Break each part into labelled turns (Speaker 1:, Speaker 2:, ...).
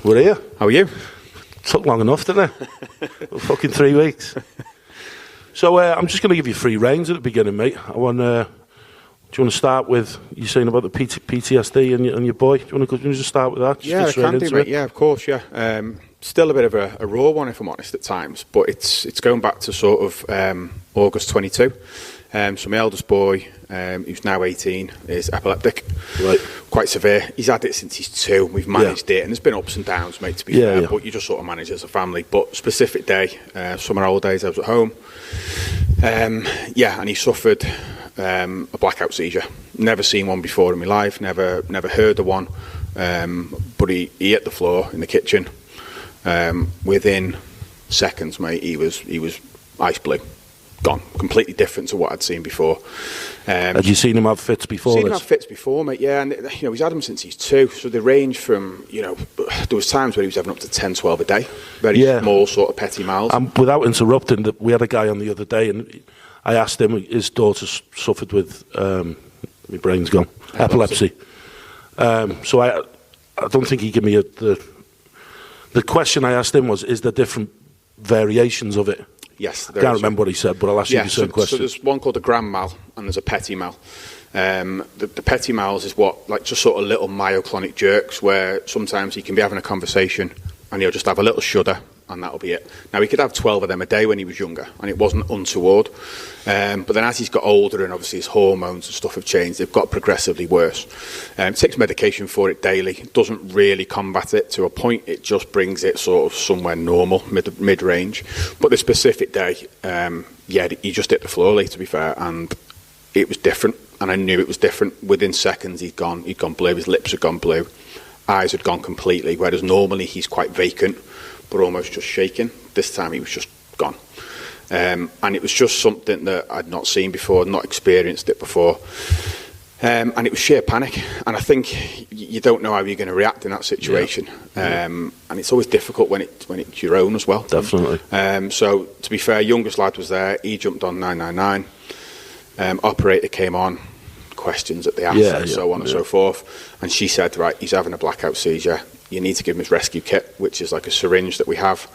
Speaker 1: We're here.
Speaker 2: How are you?
Speaker 1: Took long enough, didn't it? Fucking 3 weeks. So I'm just going to give you free reins at the beginning, mate. Do you want to start with you saying about the PTSD and your boy? Do you want to just start with that?
Speaker 2: Just I can do, mate. Yeah, of course. Yeah. Still a bit of a raw one, if I'm honest, at times. But it's going back to sort of August 22. So my eldest boy, who's now 18, is epileptic. Right. Quite severe. He's had it since he's 2. We've managed it, and there's been ups and downs, mate, to be fair. Yeah. But you just sort of manage as a family. But specific day, summer holidays, I was at home. And he suffered a blackout seizure. Never seen one before in my life. Never heard of one. But he hit the floor in the kitchen. Within seconds, mate, he was ice blue. Gone. Completely different to what I'd seen before.
Speaker 1: Had you seen him have fits before?
Speaker 2: Seen him have fits before, mate, yeah. And, he's had them since he's 2. So they range from, there was times where he was having up to 10, 12 a day. Very small, sort of petty mouths.
Speaker 1: And without interrupting, we had a guy on the other day, and I asked him, his daughter suffered with, my brain's gone, epilepsy. So I don't think he gave me the question I asked him was, is there different variations of it?
Speaker 2: Yes,
Speaker 1: I can't remember what he said, but I'll ask you the same question.
Speaker 2: So there's one called a grand mal, and there's a petit mal. The petit mals is just sort of little myoclonic jerks, where sometimes he can be having a conversation and he'll just have a little shudder, and that'll be it. Now, he could have 12 of them a day when he was younger, and it wasn't untoward. But then as he's got older, and obviously his hormones and stuff have changed, they've got progressively worse. Takes medication for it daily. It doesn't really combat it to a point. It just brings it sort of somewhere normal, mid-range. But the specific day, he just hit the floor, to be fair, and it was different. And I knew it was different. Within seconds, he'd gone blue. His lips had gone blue. Eyes had gone completely, whereas normally he's quite vacant, but almost just shaking. This time he was just gone. And it was just something that I'd not seen before, not experienced it before. And it was sheer panic. And I think you don't know how you're going to react in that situation. And it's always difficult when it's your own as well.
Speaker 1: Definitely.
Speaker 2: So to be fair, youngest lad was there. He jumped on 999. Operator came on. Questions that they asked and so on and so forth. And she said, right, he's having a blackout seizure. You need to give him his rescue kit, which is like a syringe that we have.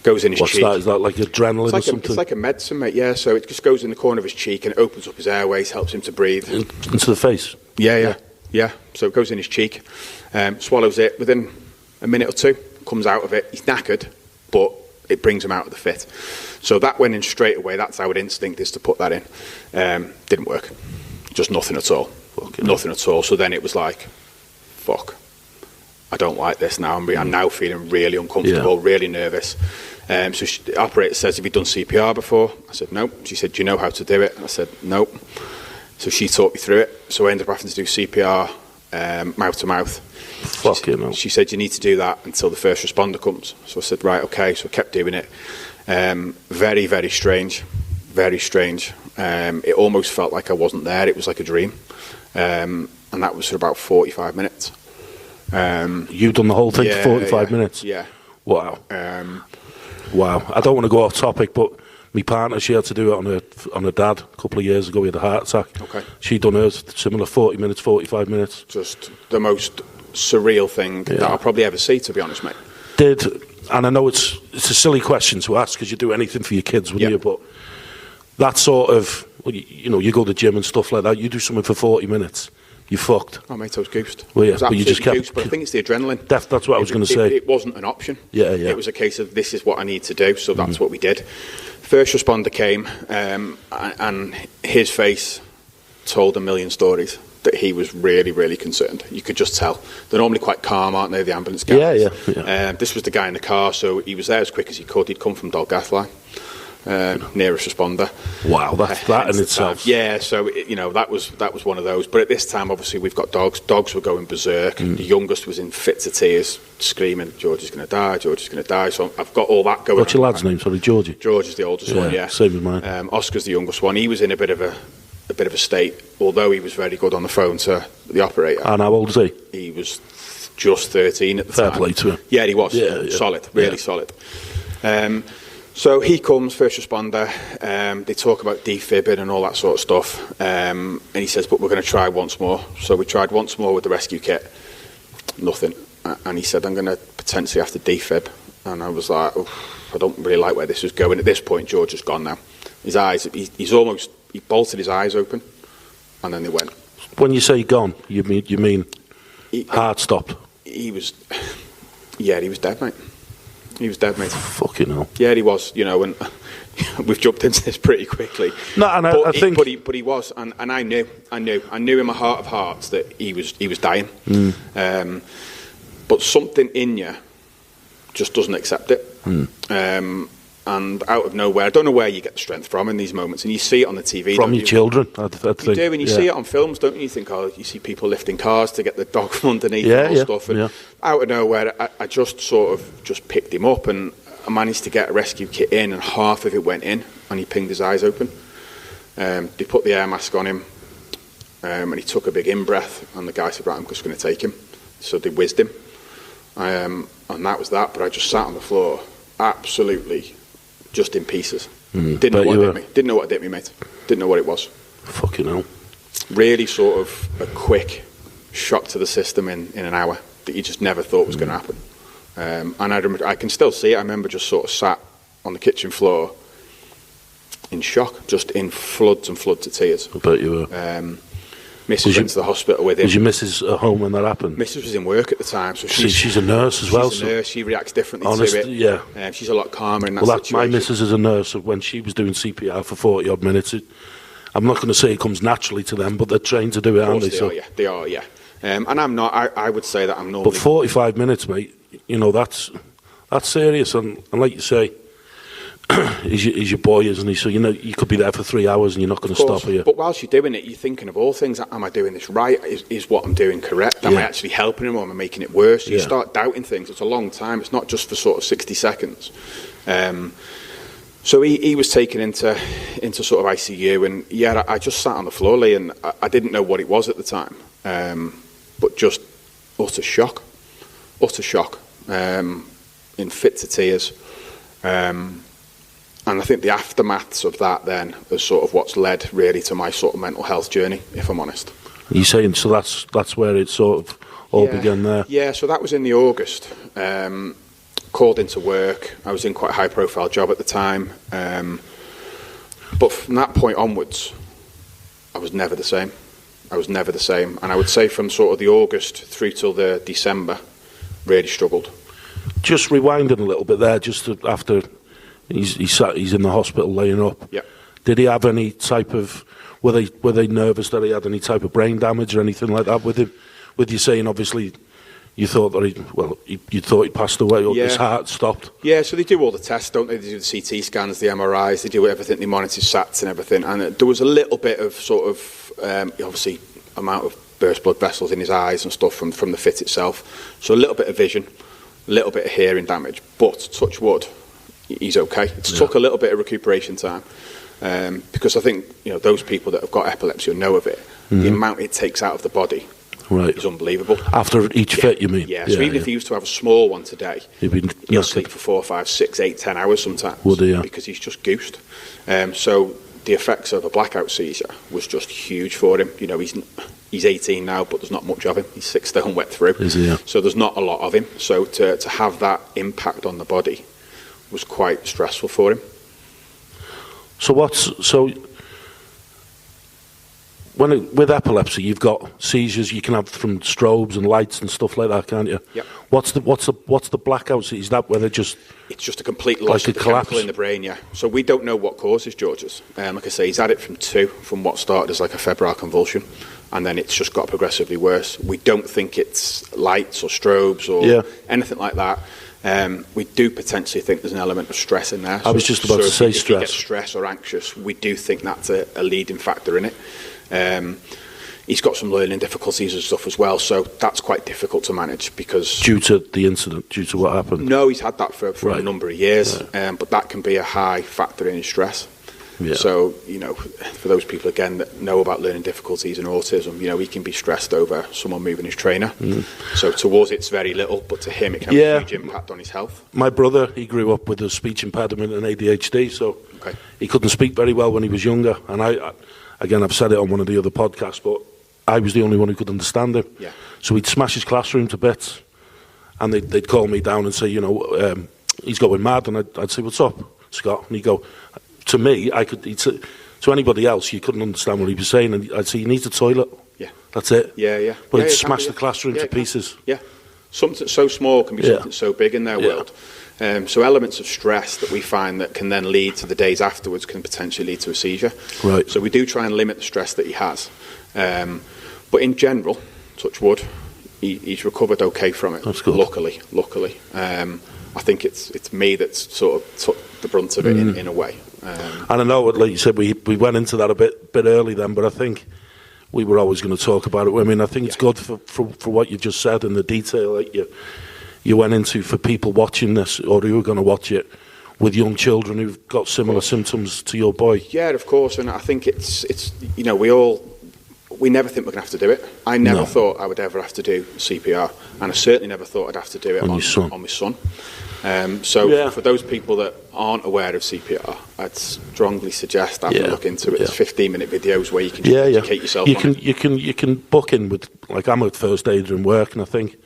Speaker 2: Goes in his cheek.
Speaker 1: What's that? Is that like adrenaline or something?
Speaker 2: It's like a medicine, mate, yeah. So it just goes in the corner of his cheek and it opens up his airways, helps him to breathe.
Speaker 1: Into the face?
Speaker 2: Yeah. So it goes in his cheek, swallows it. Within a minute or 2, comes out of it. He's knackered, but it brings him out of the fit. So that went in straight away. That's our instinct, is to put that in. Didn't work. Just nothing at all. Nothing at all. So then it was like, fuck, I don't like this now. I'm now feeling really uncomfortable, really nervous. So the operator says, have you done CPR before? I said, no. She said, do you know how to do it? I said, no. So she taught me through it. So I ended up having to do CPR, mouth to mouth. She said, you need to do that until the first responder comes. So I said, right, okay. So I kept doing it. Very, very strange. Very strange. It almost felt like I wasn't there. It was like a dream. And that was for about 45 minutes.
Speaker 1: You've done the whole thing for 45 minutes?
Speaker 2: Yeah.
Speaker 1: Wow. Wow. I don't want to go off topic, but my partner, she had to do it on her dad a couple of years ago. He had a heart attack. Okay. She done hers similar, 40 minutes, 45 minutes.
Speaker 2: Just the most surreal thing that I'll probably ever see, to be honest, mate.
Speaker 1: And I know it's a silly question to ask because you do anything for your kids, wouldn't you? But that sort of, you go to the gym and stuff like that, you do something for 40 minutes, you're fucked.
Speaker 2: Oh, mate, I was goosed.
Speaker 1: Well, yeah,
Speaker 2: I was absolutely
Speaker 1: you just kept,
Speaker 2: goosed, but I think it's the adrenaline.
Speaker 1: That's what I was going to say.
Speaker 2: It wasn't an option.
Speaker 1: Yeah.
Speaker 2: It was a case of, this is what I need to do, so that's what we did. First responder came, and his face told a million stories. That he was really, really concerned. You could just tell. They're normally quite calm, aren't they, the ambulance guys? Yeah. This was the guy in the car, so he was there as quick as he could. He'd come from Dolgathline, nearest responder.
Speaker 1: Wow, that in itself.
Speaker 2: Yeah, so that was one of those. But at this time, obviously, we've got dogs. Dogs were going berserk. The youngest was in fits of tears, screaming, "George is going to die! George is going to die!" So I've got all that going.
Speaker 1: What's your lad's name? Sorry, Georgie.
Speaker 2: George is the oldest one. Yeah,
Speaker 1: same as mine.
Speaker 2: Oscar's the youngest one. He was in a bit of a state, although he was very good on the phone to the operator.
Speaker 1: And how old is he?
Speaker 2: He was just 13 at the time.
Speaker 1: Fair play to him.
Speaker 2: Yeah, he was. Solid, really solid. So he comes, first responder. They talk about defibbing and all that sort of stuff. And he says, but we're going to try once more. So we tried once more with the rescue kit. Nothing. and he said, I'm going to potentially have to defib. And I was like, I don't really like where this is going. At this point, George is gone now. His eyes, he bolted his eyes open, and then they went.
Speaker 1: When you say gone, you mean heart stopped?
Speaker 2: He was dead, mate. He was dead, mate.
Speaker 1: Fucking hell.
Speaker 2: Yeah, he was, and we've jumped into this pretty quickly.
Speaker 1: No, and I think...
Speaker 2: But he was, and I knew in my heart of hearts that he was dying. But something in you just doesn't accept it. And out of nowhere, I don't know where you get the strength from in these moments, and you see it on the TV.
Speaker 1: From your children, I think.
Speaker 2: You do, and you see it on films, don't you? You think, you see people lifting cars to get the dog from underneath and all stuff. And out of nowhere, I just sort of picked him up, and I managed to get a rescue kit in, and half of it went in, and he pinged his eyes open. They put the air mask on him, and he took a big in-breath, and the guy said, right, I'm just going to take him. So they whizzed him, and that was that. But I just sat on the floor, absolutely just in pieces. Didn't know what hit me. Didn't know what hit me, mate. Didn't know what it was.
Speaker 1: Fucking hell.
Speaker 2: Really sort of a quick shock to the system in an hour that you just never thought was going to happen. And I can still see it. I remember just sort of sat on the kitchen floor in shock, just in floods and floods of tears.
Speaker 1: I bet you were.
Speaker 2: Mrs. went to the hospital with him.
Speaker 1: Was your missus at home when that happened?
Speaker 2: Mrs. was in work at the time. So
Speaker 1: she's a nurse as well.
Speaker 2: She's a nurse. She reacts differently
Speaker 1: honest,
Speaker 2: to it.
Speaker 1: Yeah.
Speaker 2: She's a lot calmer in that situation.
Speaker 1: My missus is a nurse. When she was doing CPR for 40-odd minutes, I'm not going to say it comes naturally to them, but they're trained to do it, aren't they?
Speaker 2: They are, yeah. And I'm not, I would say that I'm normally...
Speaker 1: But 45 minutes, mate, that's serious. And like you say, he's your boy, isn't he? So, you could be there for 3 hours and you're not going to stop, are you?
Speaker 2: But whilst you're doing it, you're thinking of all things. Am I doing this right? Is what I'm doing correct? Am I actually helping him, or am I making it worse? You start doubting things. It's a long time. It's not just for sort of 60 seconds. So he was taken into sort of ICU, and I just sat on the floor, Lee, and I didn't know what it was at the time. But just utter shock. In fits of tears. And I think the aftermaths of that then is sort of what's led really to my sort of mental health journey, if I'm honest.
Speaker 1: Are you saying, so that's where it sort of all began there?
Speaker 2: Yeah, so that was in the August. Called into work. I was in quite a high profile job at the time. But from that point onwards, I was never the same. And I would say from sort of the August through till the December, really struggled. Just
Speaker 1: rewinding a little bit there, after... He's in the hospital laying up.
Speaker 2: Yeah.
Speaker 1: Did he have any type of... Were they nervous that he had any type of brain damage or anything like that with him? With you saying, obviously, you thought that you thought he passed away or his heart stopped?
Speaker 2: Yeah, so they do all the tests, don't they? They do the CT scans, the MRIs, they do everything, they monitor SATs and everything. And there was a little bit of sort of, obviously, amount of burst blood vessels in his eyes and stuff from the fit itself. So a little bit of vision, a little bit of hearing damage. But, touch wood, he's okay. It took a little bit of recuperation time because I think those people that have got epilepsy or know of it, the amount it takes out of the body is unbelievable.
Speaker 1: After each fit, you mean?
Speaker 2: Yeah. So even if he used to have a small one today, he'll sleep for 4, 5, 6, 8, 10 hours sometimes.
Speaker 1: Would he? Yeah.
Speaker 2: Because he's just goosed. So the effects of a blackout seizure was just huge for him. He's 18 now, but there's not much of him. He's 6 stone wet through.
Speaker 1: Is he? Yeah.
Speaker 2: So there's not a lot of him. So to have that impact on the body was quite stressful for him.
Speaker 1: With epilepsy, you've got seizures you can have from strobes and lights and stuff like that, can't you?
Speaker 2: Yep.
Speaker 1: What's the blackout? Is that where it's
Speaker 2: just a complete loss of the chemical in the brain? Yeah. So we don't know what causes George's. Like I say, he's had it from what started as like a febrile convulsion, and then it's just got progressively worse. We don't think it's lights or strobes or anything like that. We do potentially think there's an element of stress in there.
Speaker 1: I was just about to say stress.
Speaker 2: If you get stress or anxious, we do think that's a leading factor in it. He's got some learning difficulties and stuff as well, so that's quite difficult to manage because...
Speaker 1: Due to the incident, due to what happened?
Speaker 2: No, he's had that for a number of years, but that can be a high factor in his stress. Yeah. So, for those people, again, that know about learning difficulties and autism, he can be stressed over someone moving his trainer. So towards it's very little, but to him it can have a huge impact on his health. My brother, he grew up with a speech impediment and ADHD, so he couldn't speak very well when he was younger. And I've said it on one of the other podcasts, but I was the only one who could understand him. Yeah. So he'd smash his classroom to bits.
Speaker 1: and they'd call me down and say, you know, he's going mad, and I'd say, what's up, Scott? And he'd go, to me, to anybody else, you couldn't understand what he was saying, and I'd say, you need the toilet.
Speaker 2: Yeah.
Speaker 1: That's it.
Speaker 2: Yeah.
Speaker 1: But
Speaker 2: it'd
Speaker 1: smash the classroom to pieces.
Speaker 2: Yeah. Something so small can be something so big in their world. So elements of stress that we find that can then lead to the days afterwards can potentially lead to a seizure.
Speaker 1: Right.
Speaker 2: So we do try and limit the stress that he has. But in general, touch wood, he's recovered okay from it.
Speaker 1: That's good.
Speaker 2: Luckily. I think it's me that's sort of took the brunt of it in a way.
Speaker 1: And I know, like you said, we went into that a bit early then, but I think we were always going to talk about it. I mean, I think it's good for what you just said and the detail that you went into for people watching this, or who are going to watch it, with young children who've got similar symptoms to your boy.
Speaker 2: Yeah, of course, and I think it's you know, we never think we're going to have to do it. I never thought I would ever have to do CPR, and I certainly never thought I'd have to do it on my son. For those people that aren't aware of CPR, I'd strongly suggest having a look into it. It's 15-minute videos where you can just educate yourself.
Speaker 1: You can book in with, like, I'm a first aider in work, and I think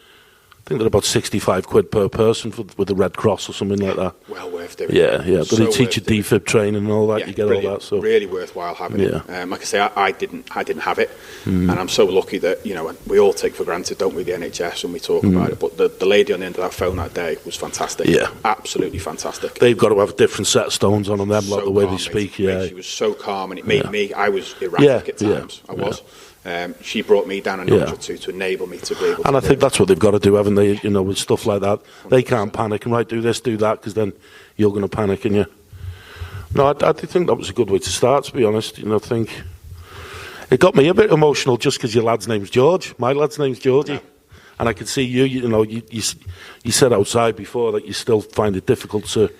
Speaker 1: they're about £65 per person with the Red Cross or something like that.
Speaker 2: Well worth doing.
Speaker 1: Yeah. But they teach you defib training and all that. You get all that. So
Speaker 2: really worthwhile having it. Like I say, I didn't have it, and I'm so lucky that, you know, we all take for granted, don't we, the NHS when we talk about it. But the lady on the end of that phone that day was fantastic. Yeah, absolutely fantastic.
Speaker 1: They've got to have a different set of stones on them, like the way they speak.
Speaker 2: She was so calm, and it made me. I was erratic at times. I was. She brought me down a notch or two to enable me to be able to. And
Speaker 1: I think that's what they've got to do, haven't they? You know, with stuff like that, they can't panic and do this, do that, because then you're going to panic, and No, I think that was a good way to start. To be honest, I think it got me a bit emotional just because your lad's name's George. My lad's name's Georgie. Yeah. And I could see you said outside before that you still find it difficult to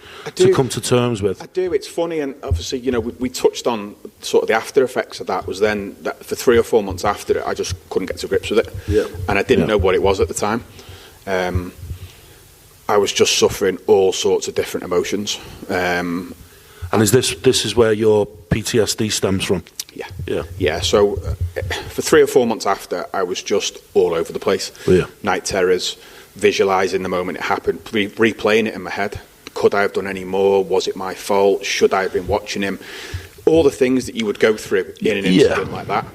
Speaker 1: come to terms with.
Speaker 2: I do. It's funny, and obviously, we touched on sort of the after effects of that. Was then that for 3 or 4 months after it, I just couldn't get to grips with it. Yeah. And I didn't know what it was at the time. I was just suffering all sorts of different emotions. And
Speaker 1: is this is where your PTSD stems from?
Speaker 2: Yeah. So for 3 or 4 months after, I was just all over the place. Night terrors, visualising the moment it happened, replaying it in my head. Could I have done any more? Was it my fault? Should I have been watching him? All the things that you would go through in an incident like that.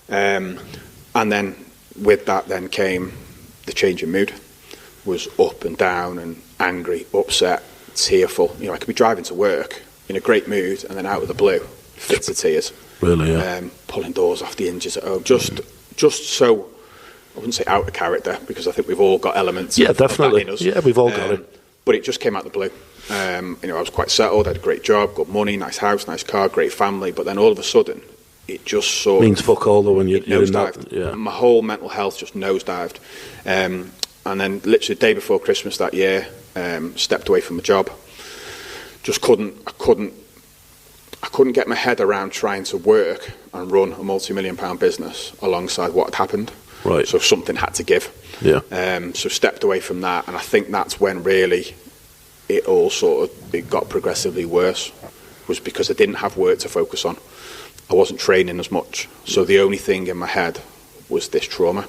Speaker 2: And then with that then came the change in mood. Was up and down and angry, upset, tearful. I could be driving to work in a great mood and then out of the blue, fits of tears.
Speaker 1: Really, yeah.
Speaker 2: Pulling doors off the hinges at home. Just so, I wouldn't say out of character, because I think we've all got elements of
Speaker 1: definitely.
Speaker 2: That in us.
Speaker 1: Yeah, we've all got it.
Speaker 2: But it just came out of the blue. I was quite settled, had a great job, good money, nice house, nice car, great family, but then all of a sudden, it just sort
Speaker 1: means fuck all though when you're in that.
Speaker 2: Yeah. My whole mental health just nosedived. And then literally the day before Christmas that year, stepped away from my job. Just I couldn't get my head around trying to work and run a multi-million-pound business alongside what had happened.
Speaker 1: Right.
Speaker 2: So something had to give.
Speaker 1: Yeah.
Speaker 2: So stepped away from that, and I think that's when really it all it got progressively worse. Was because I didn't have work to focus on. I wasn't training as much, so the only thing in my head was this trauma.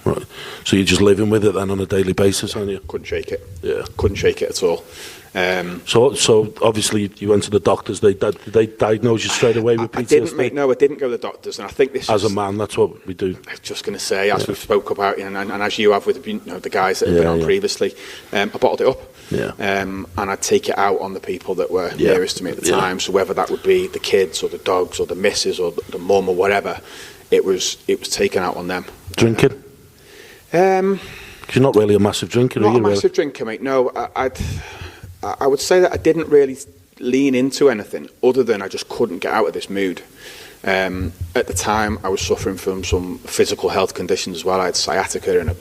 Speaker 1: Right. So you're just living with it then on a daily basis, aren't you?
Speaker 2: Couldn't shake it.
Speaker 1: Yeah.
Speaker 2: Couldn't shake it at all.
Speaker 1: So obviously you went to the doctors. Did they diagnose you straight away with PTSD?
Speaker 2: I didn't go to the doctors, and I think this
Speaker 1: as a man, that's what we do.
Speaker 2: I was just going to say, as we've spoke about, and as you have with the guys that have been on previously, I bottled it up. Yeah. And I'd take it out on the people that were nearest to me at the time. So whether that would be the kids or the dogs or the missus or the mum or whatever, it was taken out on them.
Speaker 1: Drinking? Because you're not really a massive drinker, are you?
Speaker 2: Not a massive drinker, mate. No, I would say that I didn't really lean into anything other than I just couldn't get out of this mood. At the time, I was suffering from some physical health conditions as well. I had sciatica and a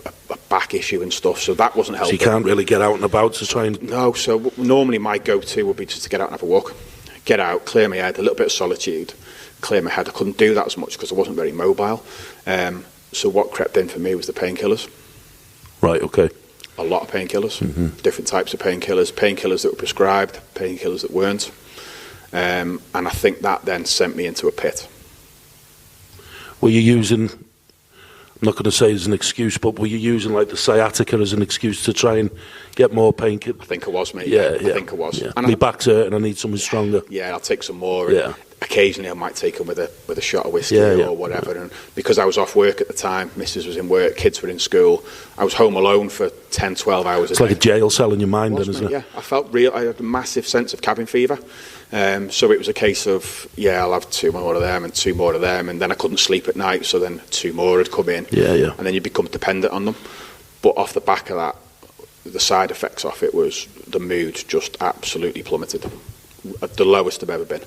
Speaker 2: back issue and stuff, so that wasn't helping.
Speaker 1: So you can't really get out and about to try and...
Speaker 2: No, so normally my go-to would be just to get out and have a walk. Get out, clear my head, a little bit of solitude, clear my head. I couldn't do that as much because I wasn't very mobile. So what crept in for me was the painkillers.
Speaker 1: Right, okay.
Speaker 2: A lot of painkillers, different types of painkillers that were prescribed, painkillers that weren't. And I think that then sent me into a pit.
Speaker 1: Were you using I'm not going to say as an excuse, but were you using like the sciatica as an excuse to try and get more pain?
Speaker 2: I think I was, mate.
Speaker 1: Yeah.
Speaker 2: I think I was.
Speaker 1: Yeah. My back's hurting, I need something stronger.
Speaker 2: Yeah, I'll take some more.
Speaker 1: Yeah.
Speaker 2: Occasionally I might take them with a shot of whiskey or whatever. And because I was off work at the time, Mrs. was in work, kids were in school, I was home alone for 10, 12 hours a day.
Speaker 1: It's like a jail cell in your mind then, isn't it?
Speaker 2: Yeah, I felt real. I had a massive sense of cabin fever. So it was a case of, I'll have 2 more of them and 2 more of them, and then I couldn't sleep at night, so then 2 more had come in.
Speaker 1: Yeah.
Speaker 2: And then you become dependent on them. But off the back of that, the side effects of it was the mood just absolutely plummeted. At the lowest I've ever been.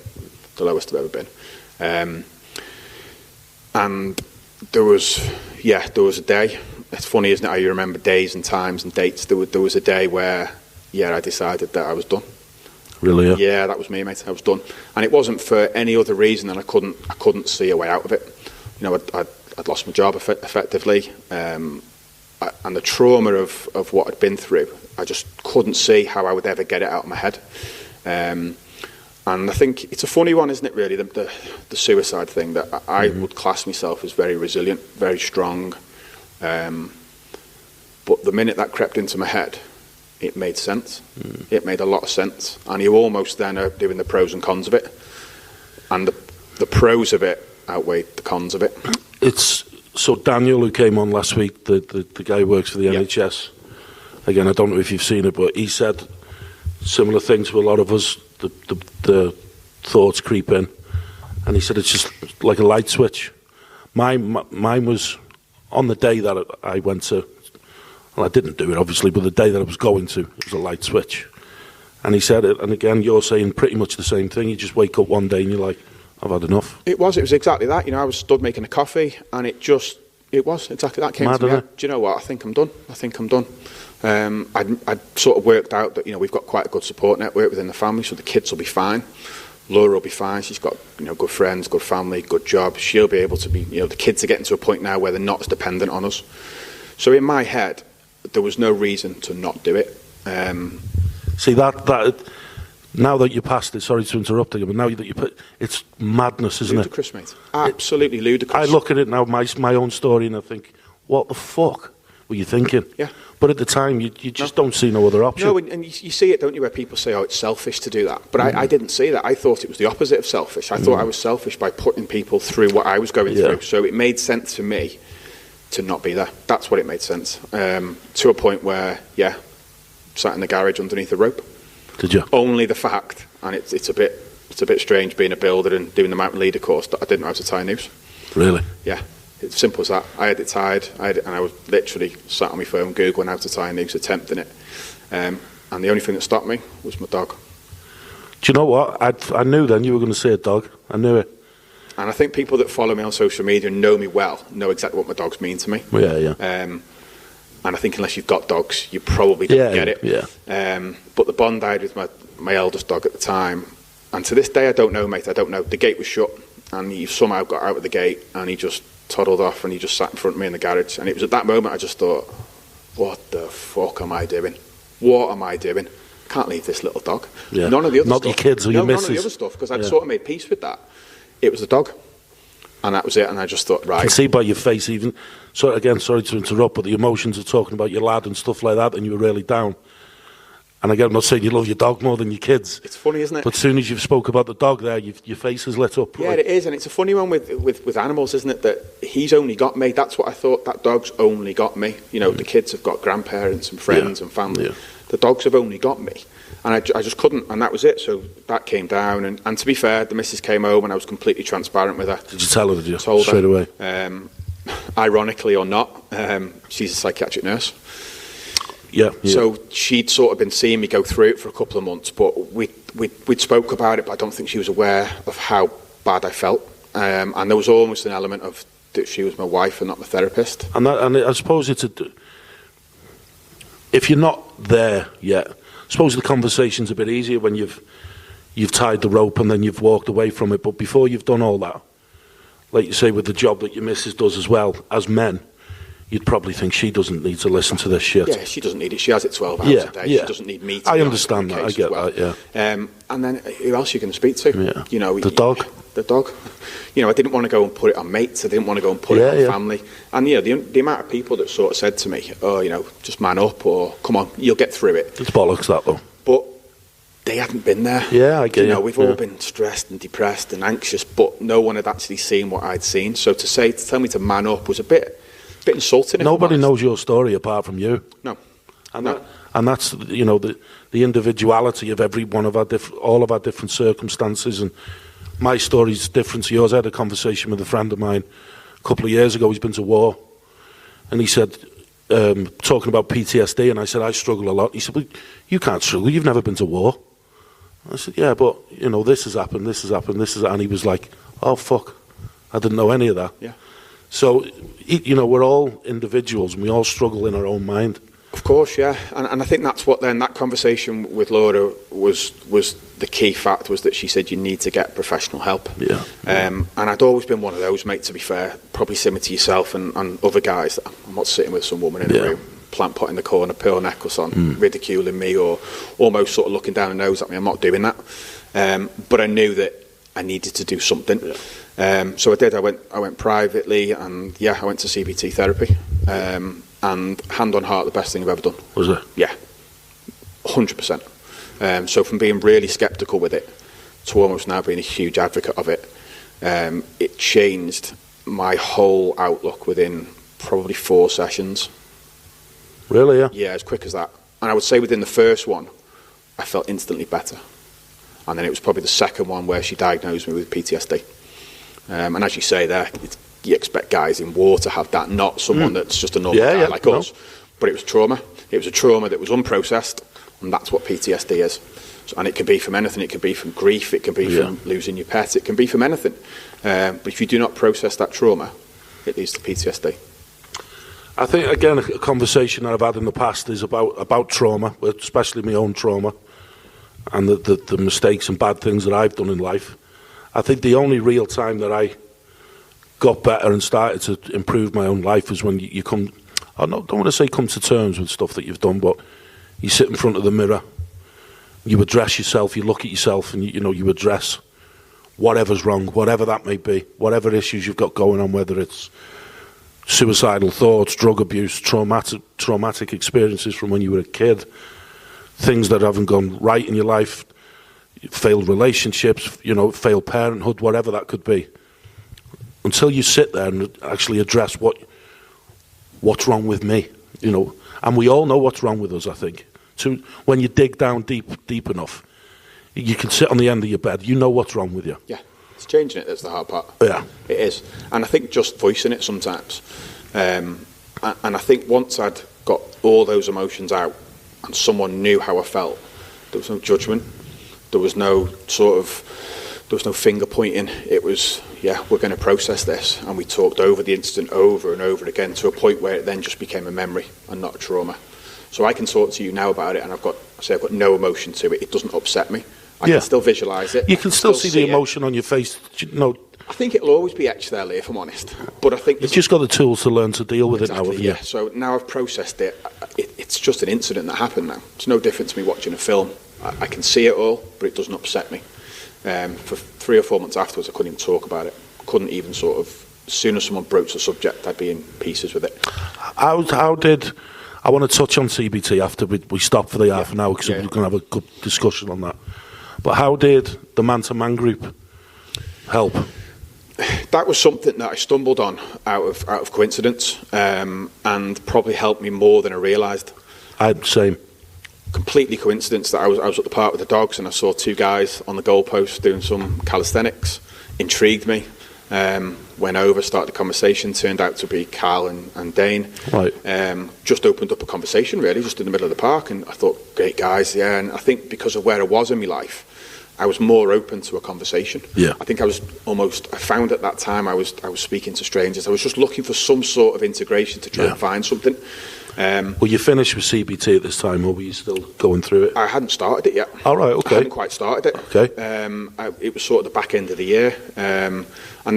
Speaker 2: And there was a day. It's funny, isn't it, how you remember days and times and dates. There was a day where, I decided that I was done.
Speaker 1: Really?
Speaker 2: Yeah, that was me, mate. I was done, and it wasn't for any other reason than I couldn't see a way out of it. You know, I'd lost my job effectively, and the trauma of what I'd been through, I just couldn't see how I would ever get it out of my head. And I think it's a funny one, isn't it, really, the suicide thing, that I would class myself as very resilient, very strong. But the minute that crept into my head, it made sense. It made a lot of sense. And you almost then are doing the pros and cons of it. And the pros of it outweighed the cons of it.
Speaker 1: So Daniel, who came on last week, the guy who works for the NHS, again, I don't know if you've seen it, but he said similar things to a lot of us. The thoughts creep in. And he said it's just like a light switch. Mine was on the day that I went to, well, I didn't do it, obviously, but the day that I was going to, it was a light switch. And he said it, and again, you're saying pretty much the same thing. You just wake up one day and you're like, I've had enough. It was
Speaker 2: exactly that. You know, I was stood making a coffee, and it was exactly that came to me. Do you know what? I think I'm done. I'd sort of worked out that, we've got quite a good support network within the family, so the kids will be fine. Laura will be fine. She's got, good friends, good family, good job. She'll be able to be, the kids are getting to a point now where they're not as dependent on us. So in my head, there was no reason to not do it.
Speaker 1: See, that now that you passed it, sorry to interrupt you, but now that you put, it's madness, isn't
Speaker 2: ludicrous, it? Ludicrous, mate. Absolutely ludicrous.
Speaker 1: I look at it now, my own story, and I think, what the fuck were you thinking?
Speaker 2: Yeah.
Speaker 1: But at the time, you just don't see no other option.
Speaker 2: No, and you see it, don't you, where people say, it's selfish to do that. But I didn't see that. I thought it was the opposite of selfish. I thought I was selfish by putting people through what I was going through. So it made sense for me to not be there. That's what it made sense. To a point where, sat in the garage underneath a rope.
Speaker 1: Did you?
Speaker 2: Only the fact, and it's a bit strange being a builder and doing the mountain leader course, that I didn't know how to tie a noose.
Speaker 1: Really?
Speaker 2: Yeah. It's simple as that. I had it tied, and I was literally sat on my phone Googling how to tie a noose, attempting it. And the only thing that stopped me was my dog.
Speaker 1: Do you know what? I knew then you were going to say a dog. I knew it.
Speaker 2: And I think people that follow me on social media and know me well know exactly what my dogs mean to me.
Speaker 1: Yeah.
Speaker 2: And I think unless you've got dogs, you probably don't get it.
Speaker 1: Yeah.
Speaker 2: But the bond I had with my eldest dog at the time, and to this day I don't know, mate. I don't know. The gate was shut, and he somehow got out of the gate, and he just toddled off, and he just sat in front of me in the garage. And it was at that moment I just thought, what the fuck am I doing? What am I doing? Can't leave this little dog.
Speaker 1: Yeah.
Speaker 2: None of the other
Speaker 1: Not
Speaker 2: stuff.
Speaker 1: your kids or your missus.
Speaker 2: None of the other stuff, because I'd sort of made peace with that. It was the dog. And that was it, and I just thought, right.
Speaker 1: I can see by your face even, so again, sorry to interrupt, but the emotions of talking about your lad and stuff like that, and you were really down. And again, I'm not saying you love your dog more than your kids.
Speaker 2: It's funny, isn't it?
Speaker 1: But as soon as you've spoke about the dog there, your face is lit up.
Speaker 2: Yeah, it is, and it's a funny one with animals, isn't it? That he's only got me. That's what I thought. That dog's only got me. The kids have got grandparents and friends and family. Yeah. The dogs have only got me. And I just couldn't, and that was it. So that came down, and to be fair, the missus came home, and I was completely transparent with her.
Speaker 1: Did you tell her, did you?
Speaker 2: Told
Speaker 1: straight
Speaker 2: her.
Speaker 1: Away?
Speaker 2: Ironically or not, she's a psychiatric nurse.
Speaker 1: Yeah.
Speaker 2: So she'd sort of been seeing me go through it for a couple of months, but we'd spoke about it, but I don't think she was aware of how bad I felt. And there was almost an element of that she was my wife and not my therapist.
Speaker 1: And I suppose if you're not there yet, I suppose the conversation's a bit easier when you've tied the rope and then you've walked away from it. But before you've done all that, like you say, with the job that your missus does as well, as men, you'd probably think she doesn't need to listen to this shit.
Speaker 2: Yeah, she doesn't need it. She has it 12 hours a day. She doesn't need me to.
Speaker 1: I understand that. I get that, yeah.
Speaker 2: And then who else are you going to speak to?
Speaker 1: Yeah. The dog.
Speaker 2: the dog. You know, I didn't want to go and put it on mates. I didn't want to go and put it on family. And, you know, the amount of people that sort of said to me, oh, you know, just man up, or come on, you'll get through it.
Speaker 1: It's bollocks, that, though.
Speaker 2: But they hadn't been there.
Speaker 1: Yeah, I get
Speaker 2: you know, we've all been stressed and depressed and anxious, but no one had actually seen what I'd seen. So to tell me to man up was a bit insulting.
Speaker 1: Nobody knows your story apart from you.
Speaker 2: No.
Speaker 1: And that's, you know, the individuality of every one of all of our different circumstances. And my story's different to yours. I had a conversation with a friend of mine a couple of years ago. He's been to war, and he said, talking about PTSD, and I said, I struggle a lot. He said, well, you can't struggle. You've never been to war. I said, yeah, but, you know, this has happened, and he was like, oh, fuck, I didn't know any of that.
Speaker 2: Yeah.
Speaker 1: So, you know, we're all individuals, and we all struggle in our own mind.
Speaker 2: Of course, yeah, and I think that's what then that conversation with Laura was the key fact, was that she said you need to get professional help.
Speaker 1: Yeah.
Speaker 2: And I'd always been one of those, mate, to be fair, probably similar to yourself and other guys. I'm not sitting with some woman in a room, plant pot in the corner, pearl necklace on, ridiculing me, or almost sort of looking down the nose at me. I'm not doing that. But I knew that I needed to do something. Yeah. So I did. I went privately, and I went to CBT therapy. And hand on heart, the best thing I've ever done.
Speaker 1: Was it?
Speaker 2: Yeah, 100%. So from being really sceptical with it to almost now being a huge advocate of it, it changed my whole outlook within probably 4 sessions.
Speaker 1: Really, yeah?
Speaker 2: Yeah, as quick as that. And I would say within the first one, I felt instantly better. And then it was probably the second one where she diagnosed me with PTSD. And as you say there, you expect guys in war to have that, not someone that's just a normal guy like us. But it was trauma. It was a trauma that was unprocessed, and that's what PTSD is. So, and it can be from anything. It can be from grief. It can be from losing your pet. It can be from anything. But if you do not process that trauma, it leads to PTSD.
Speaker 1: I think, again, a conversation that I've had in the past is about trauma, especially my own trauma, and the mistakes and bad things that I've done in life. I think the only real time that I got better and started to improve my own life was when you come, I don't want to say come to terms with stuff that you've done, but you sit in front of the mirror, you address yourself, you look at yourself, and you address whatever's wrong, whatever that may be, whatever issues you've got going on, whether it's suicidal thoughts, drug abuse, traumatic experiences from when you were a kid, things that haven't gone right in your life, failed relationships, failed parenthood, whatever that could be. Until you sit there and actually address what's wrong with me, and we all know what's wrong with us, I think. So when you dig down deep enough, you can sit on the end of your bed, you know what's wrong with you.
Speaker 2: Yeah, it's changing it that's the hard part.
Speaker 1: Yeah.
Speaker 2: It is. And I think just voicing it sometimes. And I think once I'd got all those emotions out and someone knew how I felt, there was no judgment, there was no finger pointing. It was, we're going to process this. And we talked over the incident over and over again to a point where it then just became a memory and not a trauma. So I can talk to you now about it, and I've got no emotion to it. It doesn't upset me. I can still visualise it.
Speaker 1: You can still see the emotion on your face.
Speaker 2: I think it'll always be etched there, Lee, if I'm honest. But I think
Speaker 1: you've just got the tools to learn to deal with it now, haven't you?
Speaker 2: Yeah. So now I've processed it. It's just an incident that happened now. It's no different to me watching a film. I can see it all, but it doesn't upset me. For 3 or 4 months afterwards, I couldn't even talk about it. Couldn't even as soon as someone broached the subject, I'd be in pieces with it.
Speaker 1: How did... I want to touch on CBT after we stop for the half an hour, because we're going to have a good discussion on that. But how did the man-to-man group help?
Speaker 2: That was something that I stumbled on out of coincidence, and probably helped me more than I realised.
Speaker 1: Same.
Speaker 2: Completely coincidence that I was at the park with the dogs, and I saw 2 guys on the goalpost doing some calisthenics. Intrigued me. Went over, started the conversation, turned out to be Carl and Dane.
Speaker 1: Right.
Speaker 2: Just opened up a conversation, really, just in the middle of the park, and I thought, great guys, and I think because of where I was in my life, I was more open to a conversation.
Speaker 1: Yeah.
Speaker 2: I think I found at that time I was speaking to strangers. I was just looking for some sort of integration to try and find something.
Speaker 1: Were you finished with CBT at this time, or were you still going through it?
Speaker 2: I hadn't started it yet.
Speaker 1: All right, okay.
Speaker 2: I hadn't quite started it.
Speaker 1: Okay.
Speaker 2: It was sort of the back end of the year, and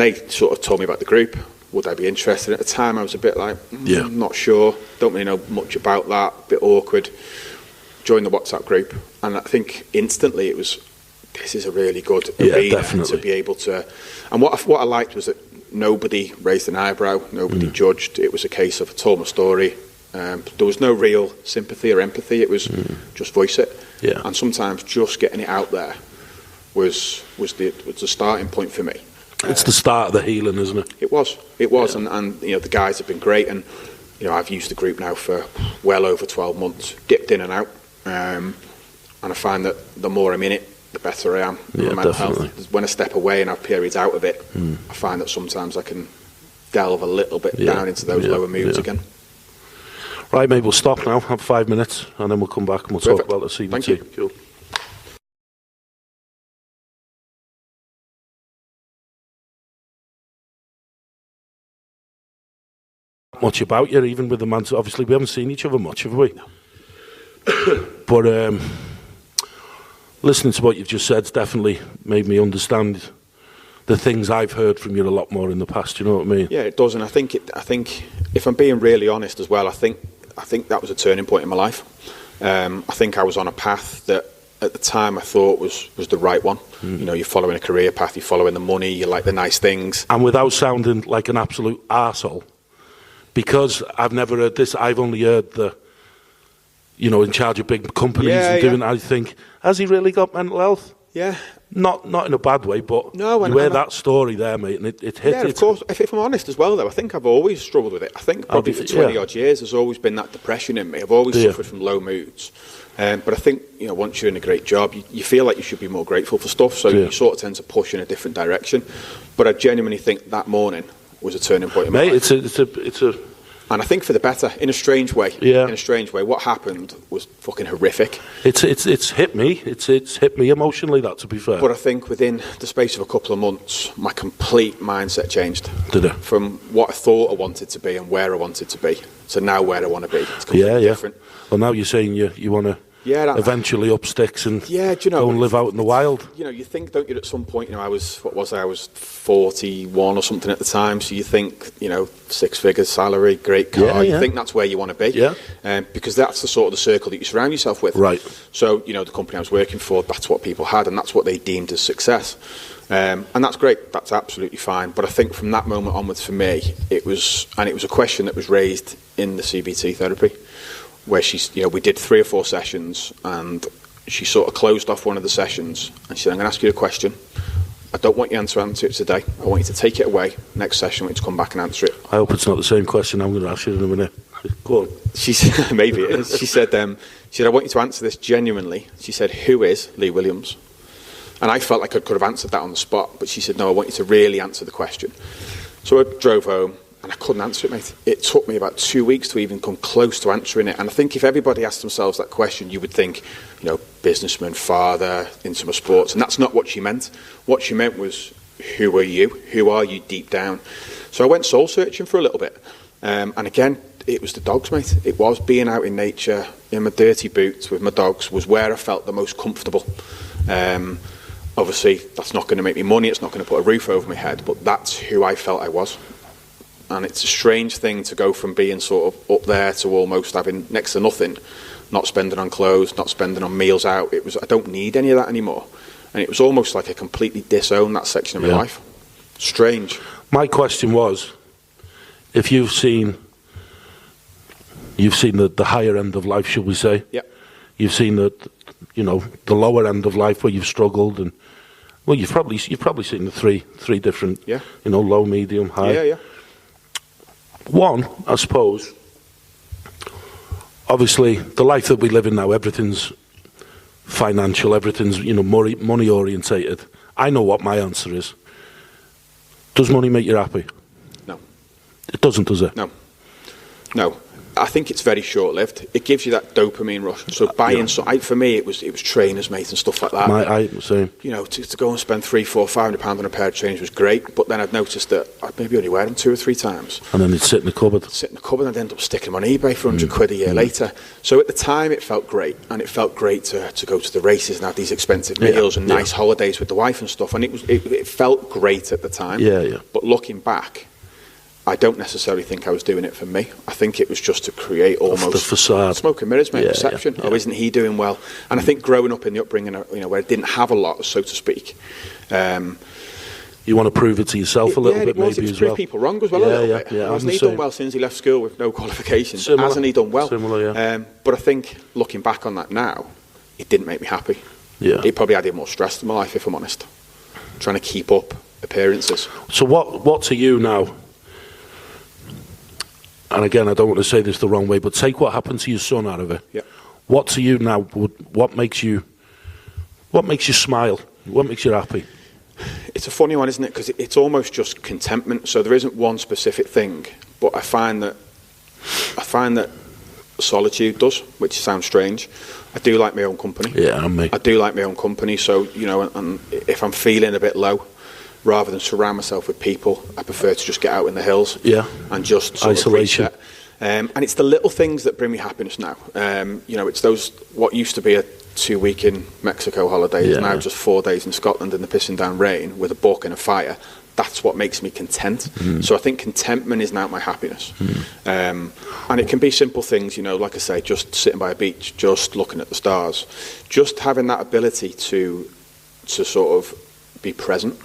Speaker 2: they sort of told me about the group. Would I be interested? At the time, I was a bit like, not sure. Don't really know much about that. A bit awkward. Joined the WhatsApp group, and I think instantly it was this is a really good arena to be able to. And what I liked was that nobody raised an eyebrow, nobody judged. It was a case of I told my story. There was no real sympathy or empathy. It was just voice it.
Speaker 1: Yeah.
Speaker 2: And sometimes just getting it out there was the starting point for me.
Speaker 1: It's the start of the healing, isn't it?
Speaker 2: It was, and you know, the guys have been great, and you know, I've used the group now for well over 12 months, dipped in and out, and I find that the more I'm in it, the better I am.
Speaker 1: Yeah,
Speaker 2: mental
Speaker 1: definitely.
Speaker 2: Health. When I step away and have periods out of it, I find that sometimes I can delve a little bit down into those lower moods again.
Speaker 1: Right, mate, we'll stop now, have 5 minutes, and then we'll come back and we'll talk about the CBT.
Speaker 2: Thank you.
Speaker 1: Cool. Much about you, even with the man. Obviously, we haven't seen each other much, have we?
Speaker 2: No.
Speaker 1: But listening to what you've just said definitely made me understand the things I've heard from you a lot more in the past. You know what I mean?
Speaker 2: Yeah, it does, and I think if I'm being really honest as well, I think that was a turning point in my life. I think I was on a path that at the time I thought was the right one. You know, you're following a career path, you're following the money, you like the nice things.
Speaker 1: And without sounding like an absolute arsehole, because I've never heard this, I've only heard the, you know, in charge of big companies and doing. I think, has he really got mental health? Yeah. Not in a bad way, but you hear that story there, mate, and it hits.
Speaker 2: Yeah, of course. If I'm honest as well, though, I think I've always struggled with it. I think probably for 20 odd years, there's always been that depression in me. I've always suffered from low moods. But I think, you know, once you're in a great job, you feel like you should be more grateful for stuff, so you sort of tend to push in a different direction. But I genuinely think that morning was a turning point in my life.
Speaker 1: It's a
Speaker 2: And I think for the better, in a strange way.
Speaker 1: Yeah.
Speaker 2: In a strange way. What happened was fucking horrific.
Speaker 1: It's hit me. It's hit me emotionally, that, to be fair.
Speaker 2: But I think within the space of a couple of months, my complete mindset changed.
Speaker 1: Did it?
Speaker 2: From what I thought I wanted to be and where I wanted to be to now where I want to be. It's completely different.
Speaker 1: Well, now you're saying you want to eventually up sticks and
Speaker 2: do you know,
Speaker 1: go and live out in the wild.
Speaker 2: You know, you think, don't you, at some point, you know, I was 41 or something at the time, so you think, you know, 6 figures salary, great car, you think that's where you want to be. Yeah. Because that's the sort of the circle that you surround yourself with.
Speaker 1: Right.
Speaker 2: So, you know, the company I was working for, that's what people had, and that's what they deemed as success. And that's great, that's absolutely fine. But I think from that moment onwards for me, it was a question that was raised in the CBT therapy, where we did 3 or 4 sessions, and she sort of closed off one of the sessions, and she said, I'm going to ask you a question. I don't want you to answer it today. I want you to take it away. Next session, I want you to come back and answer it.
Speaker 1: I hope it's not the same question I'm going to ask you in a minute. Go on.
Speaker 2: She said, maybe it is. She said, I want you to answer this genuinely. She said, who is Lee Williams? And I felt like I could have answered that on the spot, but she said, no, I want you to really answer the question. So I drove home, and I couldn't answer it, mate. It took me about 2 weeks to even come close to answering it. And I think if everybody asked themselves that question, you would think, you know, businessman, father, into my sports. And that's not what she meant. What she meant was, who are you? Who are you deep down? So I went soul searching for a little bit. And again, it was the dogs, mate. It was being out in nature, in my dirty boots with my dogs, was where I felt the most comfortable. Obviously, that's not going to make me money. It's not going to put a roof over my head. But that's who I felt I was. And it's a strange thing to go from being sort of up there to almost having next to nothing, not spending on clothes, not spending on meals out. It was, I don't need any of that anymore. And it was almost like I completely disowned that section of my life. Strange.
Speaker 1: My question was, if you've seen the higher end of life, shall we say?
Speaker 2: Yeah.
Speaker 1: You've seen the lower end of life where you've struggled, and well, you've probably seen the three different, low, medium, high.
Speaker 2: Yeah.
Speaker 1: One, I suppose, obviously, the life that we live in now, everything's financial, everything's, money orientated. I know what my answer is. Does money make you happy?
Speaker 2: No.
Speaker 1: It doesn't, does it?
Speaker 2: No. I think it's very short-lived. It gives you that dopamine rush. So buying, for me, it was trainers, mate, and stuff like that.
Speaker 1: Same.
Speaker 2: You know, to go and spend £300, £400, £500 on a pair of trainers was great. But then I'd noticed that I'd maybe only wear them 2 or 3 times.
Speaker 1: And then they'd sit in the cupboard.
Speaker 2: And I'd end up sticking them on eBay for £100 a year later. So at the time, it felt great, and it felt great to go to the races and have these expensive meals and nice holidays with the wife and stuff. And it felt great at the time.
Speaker 1: Yeah.
Speaker 2: But looking back, I don't necessarily think I was doing it for me. I think it was just to create almost
Speaker 1: the facade,
Speaker 2: smoke and mirrors, mate, perception. Oh, isn't he doing well? And I think growing up in the upbringing, where I didn't have a lot, so to speak.
Speaker 1: You want to prove it to yourself a little bit, maybe, as well.
Speaker 2: Prove people wrong as well, a little bit. Hasn't he done well since he left school with no qualifications?
Speaker 1: Similar.
Speaker 2: Hasn't he done well?
Speaker 1: Similar, yeah.
Speaker 2: But I think, looking back on that now, it didn't make me happy.
Speaker 1: Yeah.
Speaker 2: It probably added more stress to my life, if I'm honest. Trying to keep up appearances.
Speaker 1: So what to you now, and again, I don't want to say this the wrong way, but take what happened to your son out of it.
Speaker 2: Yeah.
Speaker 1: What to you now, what makes you smile? What makes you happy?
Speaker 2: It's a funny one, isn't it? Because it's almost just contentment. So there isn't one specific thing, but I find that solitude does, which sounds strange. I do like my own company.
Speaker 1: Yeah, and me.
Speaker 2: I do like my own company. So, and if I'm feeling a bit low, rather than surround myself with people, I prefer to just get out in the hills.
Speaker 1: Yeah.
Speaker 2: And just sort
Speaker 1: isolation.
Speaker 2: Of reset. And it's the little things that bring me happiness now. It's those, what used to be a 2-week in Mexico holiday is now just 4 days in Scotland in the pissing down rain with a book and a fire. That's what makes me content. So I think contentment is now my happiness. And it can be simple things, like I say, just sitting by a beach, just looking at the stars, just having that ability to sort of be present.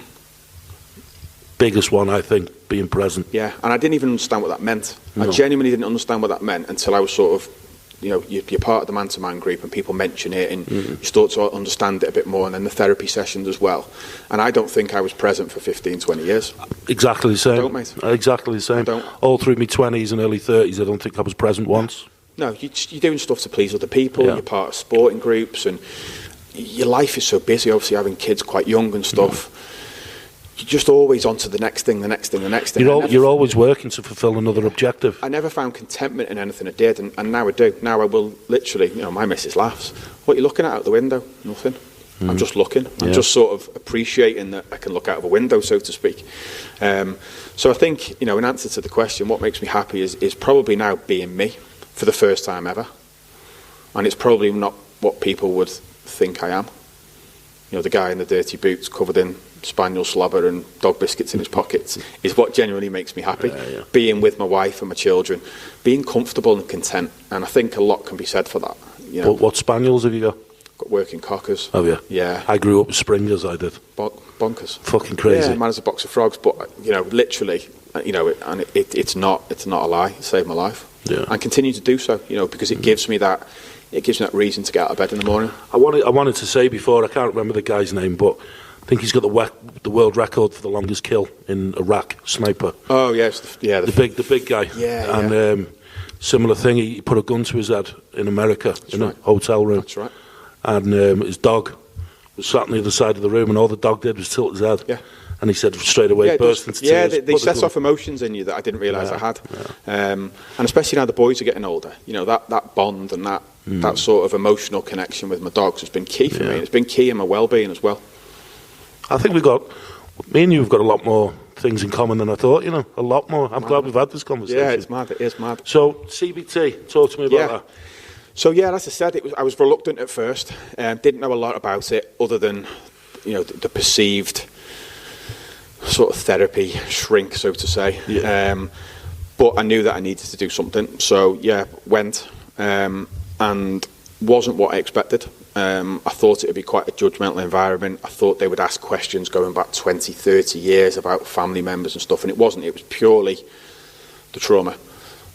Speaker 1: Biggest one, I think, being present.
Speaker 2: Yeah, and I didn't even understand what that meant.
Speaker 1: No.
Speaker 2: I genuinely didn't understand what that meant until I was sort of, you're part of the man-to-man group and people mention it and you start to understand it a bit more, and then the therapy sessions as well. And I don't think I was present for 15, 20 years.
Speaker 1: Exactly the same.
Speaker 2: I don't, mate.
Speaker 1: Exactly the same.
Speaker 2: I don't.
Speaker 1: All through my 20s and early 30s, I don't think I was present once.
Speaker 2: No, you're doing stuff to please other people, you're part of sporting groups, and your life is so busy, obviously having kids quite young and stuff. You're just always on to the next thing, the next thing, the next thing.
Speaker 1: You're always working to fulfil another objective.
Speaker 2: I never found contentment in anything I did, and now I do. Now I will literally, my missus laughs. What are you looking at out the window? Nothing. I'm just looking. I'm just sort of appreciating that I can look out of a window, so to speak. So I think, in answer to the question, what makes me happy is probably now being me for the first time ever. And it's probably not what people would think I am. The guy in the dirty boots covered in spaniel slobber and dog biscuits in his pockets is what genuinely makes me happy. Being with my wife and my children, being comfortable and content, and I think a lot can be said for that.
Speaker 1: What spaniels have you got?
Speaker 2: Got working cockers.
Speaker 1: Oh yeah.
Speaker 2: Yeah.
Speaker 1: I grew up with springers. I did.
Speaker 2: Bonkers.
Speaker 1: Fucking crazy.
Speaker 2: Yeah, man, as a box of frogs, but literally, and it's not a lie. It saved my life.
Speaker 1: Yeah.
Speaker 2: And continue to do so, because it gives me that. It gives me that reason to get out of bed in the morning.
Speaker 1: I wanted to say before, I can't remember the guy's name, but I think he's got the world record for the longest kill in Iraq, sniper.
Speaker 2: Oh yes,
Speaker 1: the big guy.
Speaker 2: Yeah.
Speaker 1: And similar thing, he put a gun to his head in America a hotel room.
Speaker 2: That's right.
Speaker 1: And his dog was sat on the other side of the room, and all the dog did was tilt his head.
Speaker 2: Yeah.
Speaker 1: And he said straight away, burst into tears.
Speaker 2: Yeah, they set off emotions in you that I didn't realise I had. Yeah. And especially now the boys are getting older, that bond and that sort of emotional connection with my dogs has been key for me. It's been key in my well-being as well.
Speaker 1: I think me and you have got a lot more things in common than I thought, a lot more. I'm glad we've had this conversation.
Speaker 2: Yeah, it's mad, it is mad.
Speaker 1: So, CBT, talk to me about that.
Speaker 2: So, as I said, I was reluctant at first, didn't know a lot about it other than, the perceived sort of therapy shrink, so to say. Yeah. But I knew that I needed to do something. So, went and wasn't what I expected. I thought it would be quite a judgmental environment. I thought they would ask questions going back 20, 30 years about family members and stuff, and it wasn't. It was purely the trauma.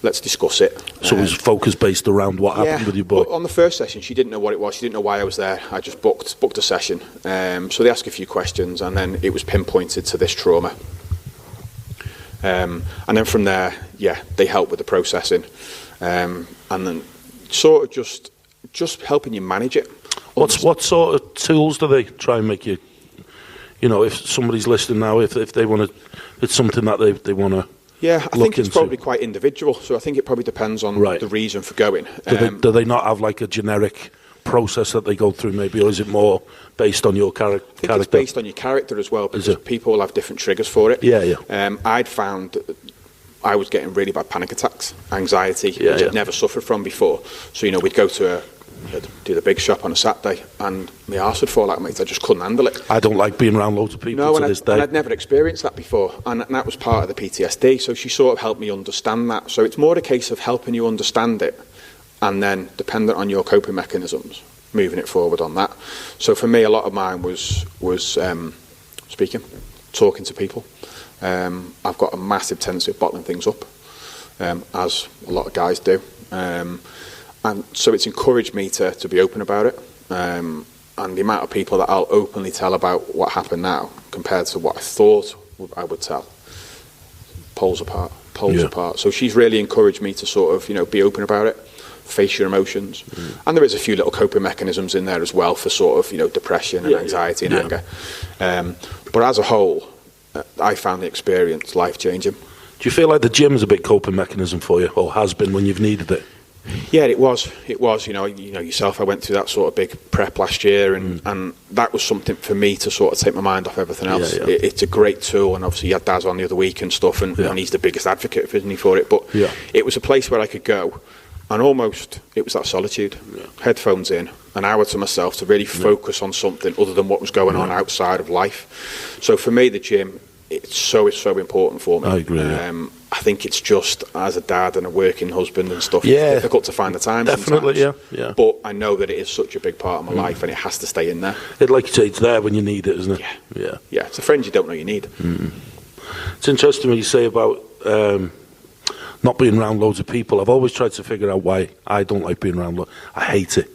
Speaker 2: Let's discuss it.
Speaker 1: So it was focus based around what happened with your boy?
Speaker 2: On the first session, she didn't know what it was. She didn't know why I was there. I just booked a session. So they asked a few questions, and then it was pinpointed to this trauma. And then from there, they helped with the processing. And then sort of just helping you manage it.
Speaker 1: What sort of tools do they try and make you, if somebody's listening now, if they want to, it's something that they want to
Speaker 2: I think it's probably quite individual, so I think it probably depends on the reason for going.
Speaker 1: Do they not have like a generic process that they go through maybe, or is it more based on your character?
Speaker 2: I think it's based on your character as well, because people will have different triggers for it. I'd found I was getting really bad panic attacks, anxiety, which I'd never suffered from before. So, we'd go to I'd do the big shop on a Saturday, and my arse would fall out, mate. I just couldn't handle it.
Speaker 1: I don't like being around loads of people to this day.
Speaker 2: And I'd never experienced that before, and that was part of the PTSD. So she sort of helped me understand that. So it's more a case of helping you understand it, and then, dependent on your coping mechanisms, moving it forward on that. So for me, a lot of mine was speaking, talking to people. I've got a massive tendency of bottling things up, as a lot of guys do. And so it's encouraged me to be open about it. And the amount of people that I'll openly tell about what happened now compared to what I thought I would tell, poles apart. So she's really encouraged me to sort of, be open about it, face your emotions. And there is a few little coping mechanisms in there as well for sort of, depression and anxiety and anger. But as a whole, I found the experience life-changing.
Speaker 1: Do you feel like the gym's a big coping mechanism for you, or has been when you've needed it?
Speaker 2: Yeah, it was. You know yourself. I went through that sort of big prep last year, and that was something for me to sort of take my mind off everything else. It's a great tool, and obviously you had Daz on the other week and stuff, and he's the biggest advocate, isn't he, for it? But it was a place where I could go, and almost it was that solitude, headphones in, an hour to myself to really focus on something other than what was going on outside of life. So for me, the gym, it's so important for me.
Speaker 1: I agree.
Speaker 2: I think it's just, as a dad and a working husband and stuff, it's difficult to find the time
Speaker 1: Definitely,
Speaker 2: sometimes. But I know that it is such a big part of my life, and it has to stay in there.
Speaker 1: Like you say, it's there when you need it, isn't it?
Speaker 2: Yeah. It's a friend you don't know you need.
Speaker 1: It's interesting what you say about not being around loads of people. I've always tried to figure out why I don't like being around. I hate it.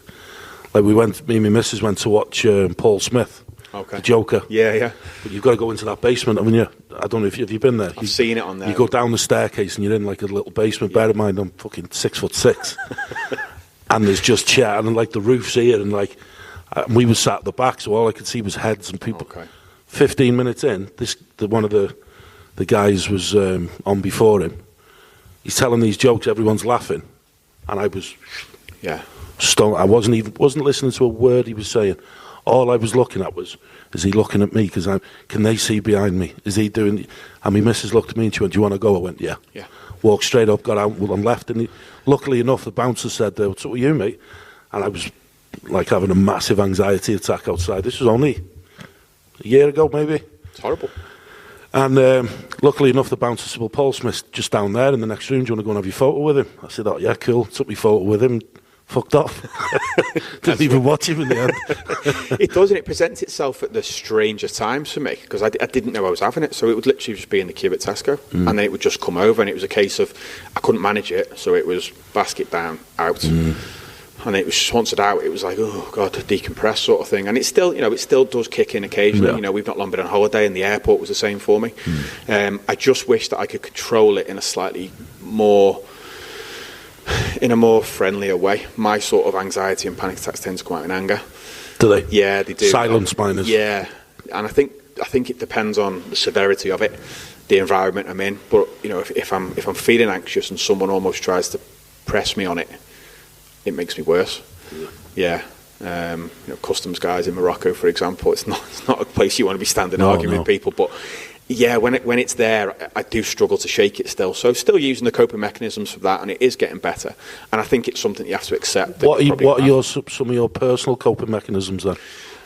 Speaker 1: Like me and my missus went to watch Paul Smith.
Speaker 2: Okay.
Speaker 1: The Joker.
Speaker 2: Yeah.
Speaker 1: But you've got to go into that basement, haven't you? I don't know if you've been there.
Speaker 2: I've seen it on there.
Speaker 1: You go down the staircase and you're in like a little basement. Bear in mind, I'm fucking 6'6", and there's just chair, and like the roof's here, and like we were sat at the back, so all I could see was heads and people. 15 minutes in, one of the guys was on before him. He's telling these jokes, everyone's laughing, and I was stoned. I wasn't listening to a word he was saying. All I was looking at was, is he looking at me? Because can they see behind me? Is he doing? And my missus looked at me and she went, "Do you want to go?" I went, "Yeah." Walked straight up, got out and left. And luckily enough, the bouncer said, "What's up with you, mate?" And I was like having a massive anxiety attack outside. This was only a year ago, maybe.
Speaker 2: It's horrible.
Speaker 1: And luckily enough, the bouncer said, "Well, Paul Smith's just down there in the next room. Do you want to go and have your photo with him?" I said, "Oh, yeah, cool." Took my photo with him. Fucked off. Didn't even watch him in the end.
Speaker 2: It does, and it presents itself at the strangest times for me, because I didn't know I was having it. So it would literally just be in the queue at Tesco, and then it would just come over, and it was a case of I couldn't manage it, so it was basket down, out. And it was just once it out, it was like, oh God, decompress sort of thing. And it still, it still does kick in occasionally. We've not long been on holiday, and the airport was the same for me. I just wish that I could control it in a slightly more friendlier way. My sort of anxiety and panic attacks tend to come out in anger.
Speaker 1: Do they?
Speaker 2: Yeah, they do.
Speaker 1: Silence miners.
Speaker 2: Yeah, and I think it depends on the severity of it, the environment I'm in. But if I'm feeling anxious and someone almost tries to press me on it, it makes me worse. Yeah. Customs guys in Morocco, for example, it's not a place you want to be standing arguing with people, but. Yeah, when it's there, I do struggle to shake it still. So still using the coping mechanisms for that, and it is getting better. And I think it's something you have to accept.
Speaker 1: What are some of your personal coping mechanisms then?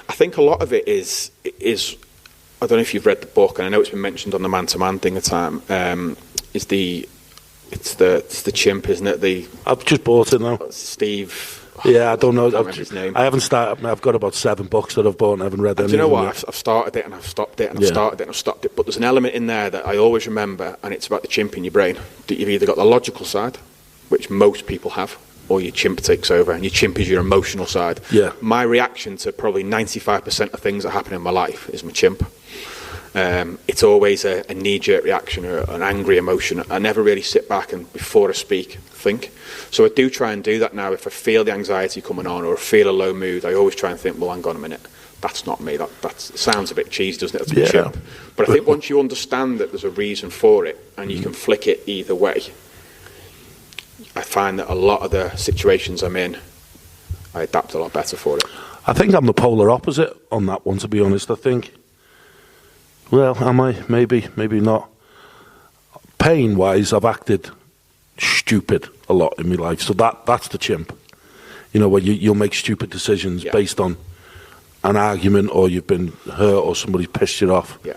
Speaker 2: I think a lot of it is I don't know if you've read the book, and I know it's been mentioned on the Man-to-Man thing at time. It's the chimp, isn't it?
Speaker 1: I've just bought it now.
Speaker 2: Steve.
Speaker 1: Yeah, I don't know.
Speaker 2: I can't remember his name.
Speaker 1: I haven't started. I've got about 7 books that I've bought and I haven't read any.
Speaker 2: Do you know what? I've started it and I've stopped it and I've started it and I've stopped it. But there's an element in there that I always remember, and it's about the chimp in your brain. That you've either got the logical side, which most people have, or your chimp takes over, and your chimp is your emotional side.
Speaker 1: Yeah.
Speaker 2: My reaction to probably 95% of things that happen in my life is my chimp. It's always a knee-jerk reaction or an angry emotion. I never really sit back and, before I speak, think. So I do try and do that now. If I feel the anxiety coming on or I feel a low mood, I always try and think, well, hang on a minute. That's not me. That sounds a bit cheesy, doesn't it? That's my chimp. But I think once you understand that there's a reason for it and you can flick it either way, I find that a lot of the situations I'm in, I adapt a lot better for it.
Speaker 1: I think I'm the polar opposite on that one, to be honest. I think, well, am I? Maybe not. Pain-wise, I've acted stupid a lot in my life, so that's the chimp. You know, where you'll make stupid decisions based on an argument, or you've been hurt, or somebody pissed you off.
Speaker 2: Yeah.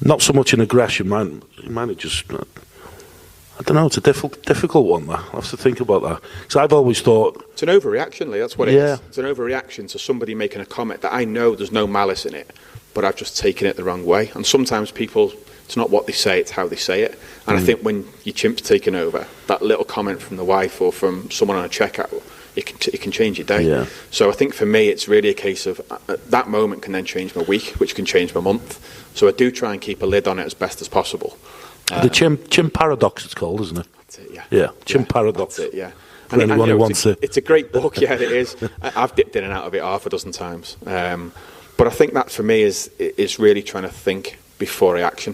Speaker 1: Not so much in aggression. Mine are just, I don't know, it's a difficult one, that. I have to think about that. Because I've always thought...
Speaker 2: It's an overreaction, Lee, that's what it is. It's an overreaction to somebody making a comment that I know there's no malice in it, but I've just taken it the wrong way. And sometimes people, it's not what they say, it's how they say it. And I think when your chimp's taken over, that little comment from the wife or from someone on a checkout, it can change your day.
Speaker 1: Yeah.
Speaker 2: So I think for me, it's really a case of that moment can then change my week, which can change my month. So I do try and keep a lid on it as best as possible.
Speaker 1: The chimp paradox, it's called, isn't it?
Speaker 2: That's it, yeah.
Speaker 1: Yeah, chimp paradox.
Speaker 2: That's it, yeah.
Speaker 1: For anyone who wants it.
Speaker 2: It's a great book, yeah, it is. I've dipped in and out of it half a dozen times. But I think that for me is really trying to think before reaction,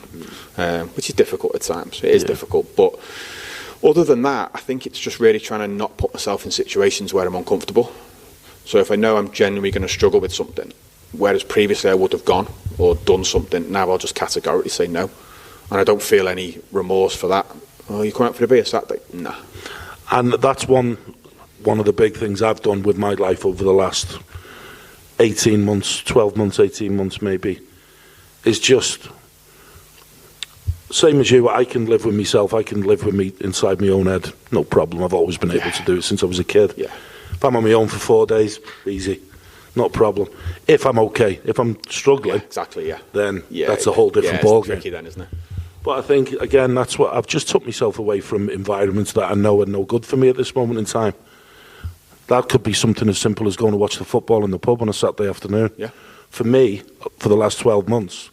Speaker 2: which is difficult at times. It is difficult, but other than that, I think it's just really trying to not put myself in situations where I'm uncomfortable. So if I know I'm genuinely going to struggle with something, whereas previously I would have gone or done something, now I'll just categorically say no. And I don't feel any remorse for that. Oh, you come out for the beer Saturday? Nah.
Speaker 1: And that's one of the big things I've done with my life over the last 18 months, 12 months, 18 months maybe, is just, same as you, I can live with myself, I can live with me inside my own head, no problem. I've always been able to do it since I was a kid.
Speaker 2: Yeah.
Speaker 1: If I'm on my own for 4 days, easy, not a problem. If I'm okay, if I'm struggling,
Speaker 2: exactly,
Speaker 1: then that's a whole different ballgame.
Speaker 2: It's tricky then, isn't it?
Speaker 1: But I think, again, that's what I've just took myself away from environments that I know are no good for me at this moment in time. That could be something as simple as going to watch the football in the pub on a Saturday afternoon.
Speaker 2: Yeah.
Speaker 1: For me, for the last 12 months,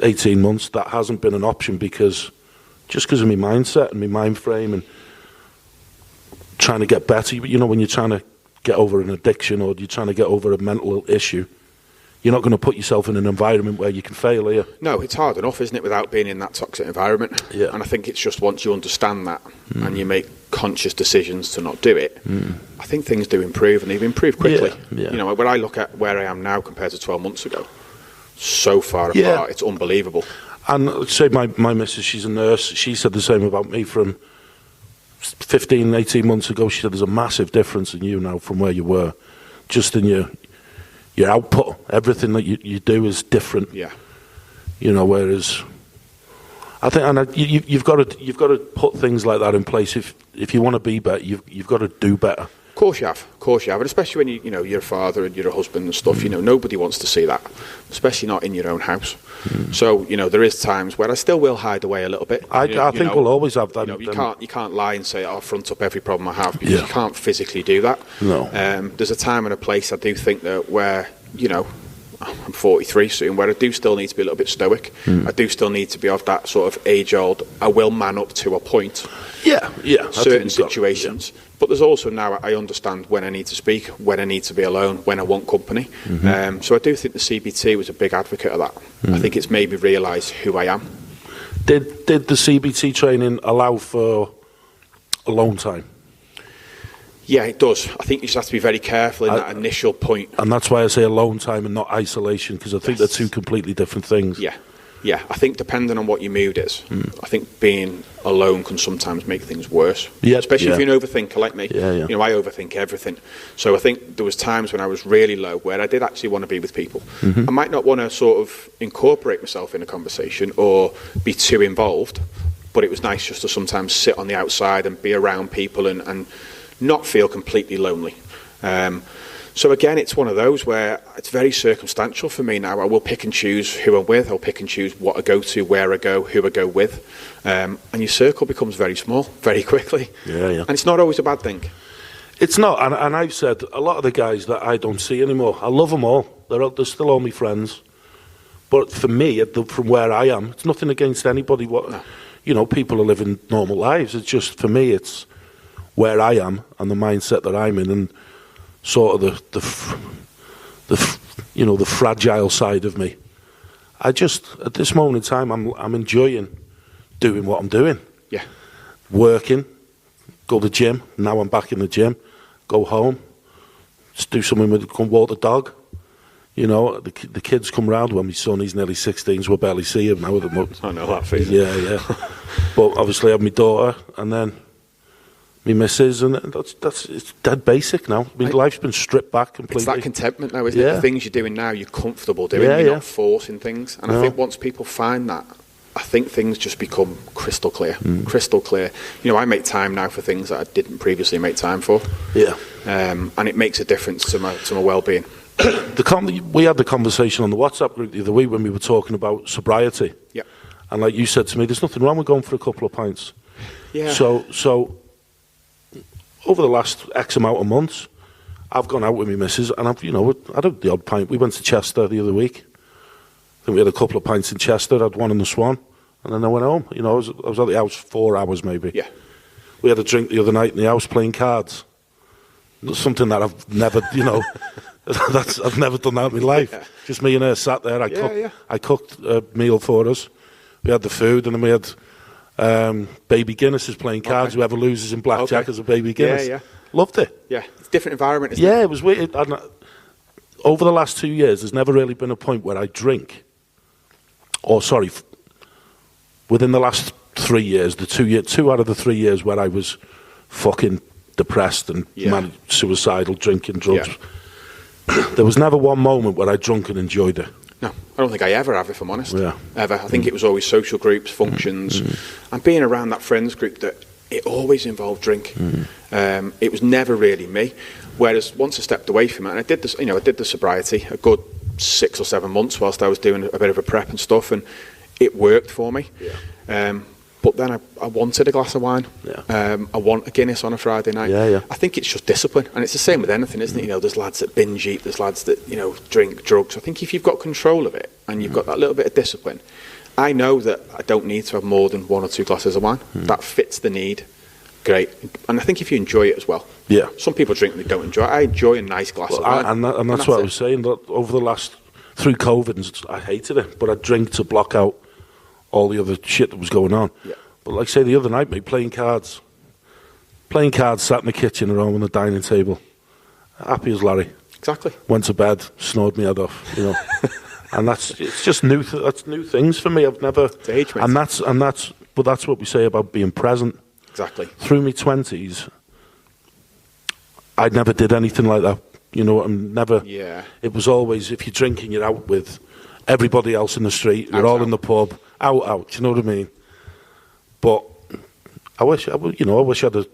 Speaker 1: 18 months, that hasn't been an option because of my mindset and my mind frame and trying to get better. You know, when you're trying to get over an addiction or you're trying to get over a mental issue, you're not going to put yourself in an environment where you can fail, are you?
Speaker 2: No, it's hard enough, isn't it, without being in that toxic environment?
Speaker 1: Yeah.
Speaker 2: And I think it's just once you understand that and you make conscious decisions to not do it, I think things do improve, and they've improved quickly.
Speaker 1: Yeah.
Speaker 2: You know, when I look at where I am now compared to 12 months ago, so far apart, it's unbelievable.
Speaker 1: And say my missus, she's a nurse, she said the same about me from 15, 18 months ago. She said there's a massive difference in you now from where you were, just in your output. Everything that you do is different.
Speaker 2: Yeah.
Speaker 1: You know, whereas I think, you've got to put things like that in place. If you want to be better, you've got to do better.
Speaker 2: Of course you have, and especially when you're a father and you're a husband and stuff. You know, nobody wants to see that, especially not in your own house. So there is times where I still will hide away a little bit.
Speaker 1: I think we'll always have that.
Speaker 2: You can't lie and say I'll front up every problem I have, because you can't physically do that.
Speaker 1: No.
Speaker 2: There's a time and a place, I do think, that where I'm 43 soon, where I do still need to be a little bit stoic. I do still need to be of that sort of age-old, I will man up to a point.
Speaker 1: Yeah.
Speaker 2: Certain situations. But there's also now I understand when I need to speak, when I need to be alone, when I want company. So I do think the CBT was a big advocate of that. I think it's made me realise who I am.
Speaker 1: Did the CBT training allow for alone time?
Speaker 2: Yeah, it does. I think you just have to be very careful in that initial point.
Speaker 1: And that's why I say alone time and not isolation, because I think they're two completely different things.
Speaker 2: Yeah, I think depending on what your mood is, I think being alone can sometimes make things worse.
Speaker 1: Yeah,
Speaker 2: especially if you're an overthinker like me.
Speaker 1: Yeah.
Speaker 2: I overthink everything. So I think there was times when I was really low where I did actually want to be with people. I might not want to sort of incorporate myself in a conversation or be too involved, but it was nice just to sometimes sit on the outside and be around people and not feel completely lonely. So again, it's one of those where it's very circumstantial for me now. I will pick and choose who I'm with. I'll pick and choose what I go to, where I go, who I go with. And your circle becomes very small, very quickly.
Speaker 1: Yeah.
Speaker 2: And it's not always a bad thing.
Speaker 1: It's not. And I've said, a lot of the guys that I don't see anymore, I love them all. They're still all my friends. But for me, from where I am, it's nothing against anybody. People are living normal lives. It's just, for me, it's where I am and the mindset that I'm in, and sort of the fragile side of me. I just, at this moment in time, I'm enjoying doing what I'm doing.
Speaker 2: Yeah.
Speaker 1: Working, go to the gym. Now I'm back in the gym. Go home, just do something come walk the dog. The kids come round. When my son, he's nearly 16, so we'll barely see him now at the moment.
Speaker 2: I know that feeling.
Speaker 1: Yeah. But obviously I have my daughter, and then me missus, and it's dead basic now. I mean, life's been stripped back completely.
Speaker 2: It's that contentment now, isn't it? The things you're doing now, you're comfortable doing. You're not forcing things. And I think once people find that, I think things just become crystal clear. Crystal clear. You know, I make time now for things that I didn't previously make time for.
Speaker 1: Yeah.
Speaker 2: And it makes a difference to my well-being.
Speaker 1: We had the conversation on the WhatsApp group the other week when we were talking about sobriety.
Speaker 2: Yeah.
Speaker 1: And like you said to me, there's nothing wrong with going for a couple of pints.
Speaker 2: Yeah.
Speaker 1: So over the last X amount of months, I've gone out with my missus, and I've had the odd pint. We went to Chester the other week. I think we had a couple of pints in Chester. I had one in the Swan, and then I went home. You know, I was at the house 4 hours maybe.
Speaker 2: Yeah.
Speaker 1: We had a drink the other night in the house playing cards. Something that I've never, I've never done that in my life. Yeah. Just me and her sat there. I cooked a meal for us. We had the food, and then we had baby Guinnesses playing cards. Okay. Whoever loses in blackjack as a baby Guinness. Yeah. Loved it.
Speaker 2: Yeah, it's a different environment, isn't it?
Speaker 1: Yeah, it was weird. Over the last 2 years, there's never really been a point where I drink. Within the last 3 years, two out of the 3 years where I was fucking depressed and suicidal, drinking, drugs. Yeah. There was never one moment where I drunk and enjoyed it.
Speaker 2: No, I don't think I ever have, if I'm honest. Yeah. Ever. I think it was always social groups, functions, and being around that friends group that it always involved drink. It was never really me. Whereas once I stepped away from it, and I did this, I did the sobriety a good 6 or 7 months whilst I was doing a bit of a prep and stuff, and it worked for me. Yeah. But then I wanted a glass of wine. Yeah. I want a Guinness on a Friday night. Yeah. I think it's just discipline, and it's the same with anything, isn't it? There's lads that binge eat, there's lads that drink drugs. I think if you've got control of it and you've got that little bit of discipline, I know that I don't need to have more than 1 or 2 glasses of wine. That fits the need. Great. And I think if you enjoy it as well. Yeah. Some people drink and they don't enjoy it. I enjoy a nice glass of wine.
Speaker 1: And that's what I was saying. That over the last, through COVID, I hated it, but I drink to block out all the other shit that was going on. Yeah. But like I say, the other night, mate, playing cards, sat in the kitchen or on the dining table, happy as Larry.
Speaker 2: Exactly.
Speaker 1: Went to bed, snored my head off, and it's just new things for me. I've never,
Speaker 2: it's age, mate.
Speaker 1: But that's what we say about being present.
Speaker 2: Exactly.
Speaker 1: Through my 20s, I never did anything like that. I'm never. Yeah. It was always, if you're drinking, you're out with everybody else in the street. You're all in the pub, out. Do you know what I mean? But I wish I'd have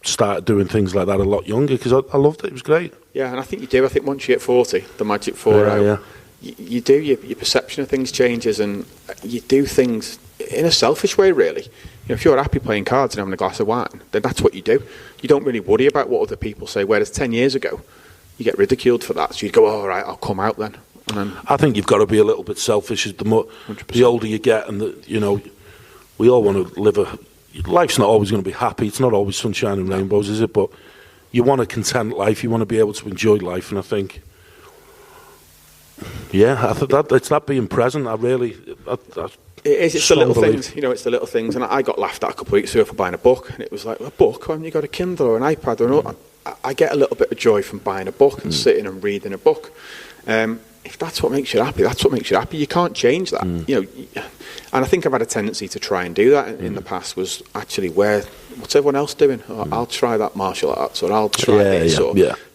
Speaker 1: started doing things like that a lot younger, because I loved it. It was great.
Speaker 2: Yeah, and I think you do. I think once you hit 40, the magic 4 you do. Your perception of things changes, and you do things in a selfish way, really. If you're happy playing cards and having a glass of wine, then that's what you do. You don't really worry about what other people say. Whereas 10 years ago, you get ridiculed for that. So you'd go, all right, I'll come out then. And then
Speaker 1: I think you've got to be a little bit selfish. The older you get, and we all want to live life's not always going to be happy. It's not always sunshine and rainbows, is it? But you want a content life. You want to be able to enjoy life. And I think, I think that it's not being present.
Speaker 2: It's the little things, it's the little things. And I got laughed at a couple of weeks ago for buying a book, and it was like, a book? When you got a Kindle or an iPad or I get a little bit of joy from buying a book and sitting and reading a book. If that's what makes you happy, that's what makes you happy. You can't change that. And I think I've had a tendency to try and do that in the past, was actually what's everyone else doing? I'll try that martial arts, or I'll try this.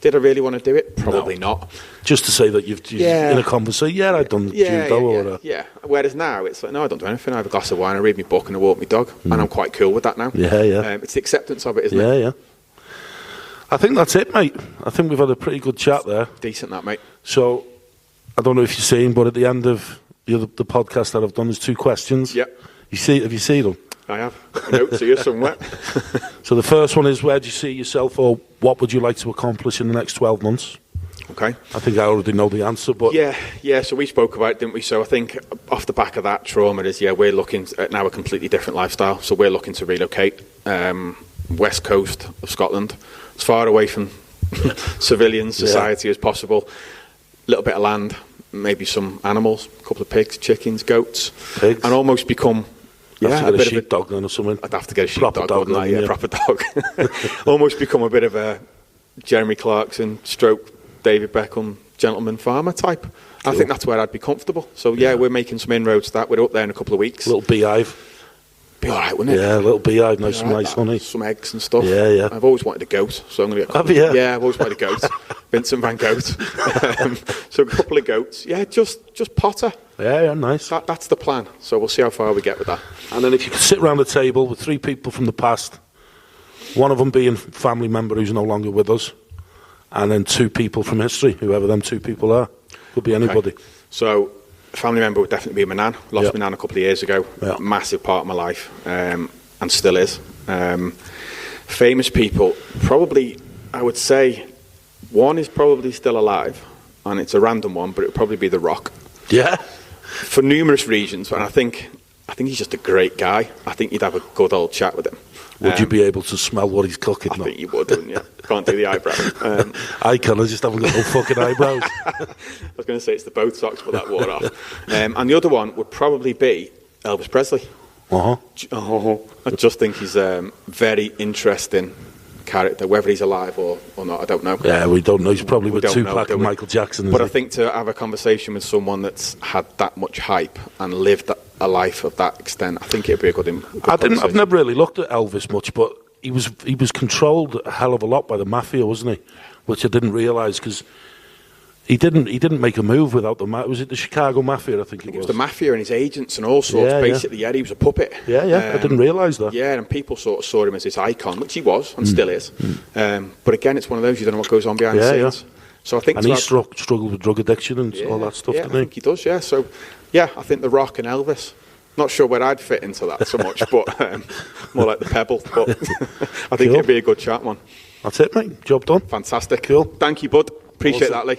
Speaker 2: Did I really want to do it? Probably not. Just
Speaker 1: to say that you've in a conversation, I've done judo.
Speaker 2: Whereas now it's like, no, I don't do anything. I have a glass of wine, I read my book, and I walk my dog, and I'm quite cool with that now. It's the acceptance of it, isn't it?
Speaker 1: I think that's it, mate. I think we've had a pretty good chat there.
Speaker 2: Decent, that, mate.
Speaker 1: So, I don't know if you've seen, but at the end of the podcast that I've done, there's 2 questions.
Speaker 2: Yeah.
Speaker 1: Have you seen them?
Speaker 2: I have. Notes here somewhere.
Speaker 1: So the first one is, where do you see yourself, or what would you like to accomplish in the next 12 months?
Speaker 2: Okay.
Speaker 1: I think I already know the answer, but...
Speaker 2: Yeah, so we spoke about it, didn't we? So I think off the back of that, trauma is, we're looking at now a completely different lifestyle. So we're looking to relocate west coast of Scotland, as far away from civilian society as possible. A little bit of land, maybe some animals, a couple of pigs, chickens, goats.
Speaker 1: Pigs?
Speaker 2: And almost become...
Speaker 1: You have to get a sheepdog then or something.
Speaker 2: I'd have to get a sheepdog, wouldn't I? Yeah, proper dog. Almost become a bit of a Jeremy Clarkson stroke David Beckham gentleman farmer type. Cool. I think that's where I'd be comfortable. So we're making some inroads to that. We're up there in a couple of weeks.
Speaker 1: Little beehive.
Speaker 2: Be all right, wouldn't it?
Speaker 1: Yeah, a little beehive, nice and nice honey.
Speaker 2: Some eggs and stuff.
Speaker 1: Yeah, yeah.
Speaker 2: I've always wanted a goat, so I'm going to get...
Speaker 1: Have you?
Speaker 2: Yeah, I've always wanted a goat. Vincent van Goat. So a couple of goats. Yeah, just Potter.
Speaker 1: Yeah, nice.
Speaker 2: That's the plan. So we'll see how far we get with that.
Speaker 1: And then if you could sit around the table with 3 people from the past, one of them being a family member who's no longer with us, and then 2 people from history, whoever them 2 people are. Could be anybody.
Speaker 2: Okay. So a family member would definitely be my nan. Lost my nan a couple of years ago.
Speaker 1: Yeah.
Speaker 2: Massive part of my life, and still is. Famous people, probably, I would say, one is probably still alive, and it's a random one, but it would probably be The Rock.
Speaker 1: Yeah?
Speaker 2: For numerous reasons, but I think he's just a great guy. I think you'd have a good old chat with him.
Speaker 1: Would you be able to smell what he's cooking?
Speaker 2: I think you would, wouldn't you? Can't do the eyebrow.
Speaker 1: I can, I just haven't got no fucking eyebrows.
Speaker 2: I was going to say it's the Botox, but that wore off. And the other one would probably be Elvis Presley. I just think he's a very interesting character, whether he's alive or not, I don't know.
Speaker 1: Yeah, we don't know. He's probably with Tupac and Michael Jackson.
Speaker 2: But I think to have a conversation with someone that's had that much hype and lived a life of that extent, I think it'd be a good
Speaker 1: I've never really looked at Elvis much, but he was controlled a hell of a lot by the mafia, wasn't he? Which I didn't realise, because he didn't make a move without the mafia. Was it the Chicago Mafia? I think it was
Speaker 2: the mafia and his agents and all sorts.
Speaker 1: Yeah,
Speaker 2: basically, he was a puppet.
Speaker 1: Yeah. I didn't realise that.
Speaker 2: Yeah, and people sort of saw him as this icon, which he was and still is. But again, it's one of those, you don't know what goes on behind the scenes.
Speaker 1: Yeah.
Speaker 2: So I think,
Speaker 1: and he struggled with drug addiction and all that stuff, didn't he?
Speaker 2: I think he does. Yeah. So yeah, I think The Rock and Elvis. Not sure where I'd fit into that so much, but more like the Pebble. But I think it'd be a good chat, man.
Speaker 1: That's it, mate. Job done.
Speaker 2: Fantastic.
Speaker 1: Cool.
Speaker 2: Thank you, bud. Appreciate that, Lee.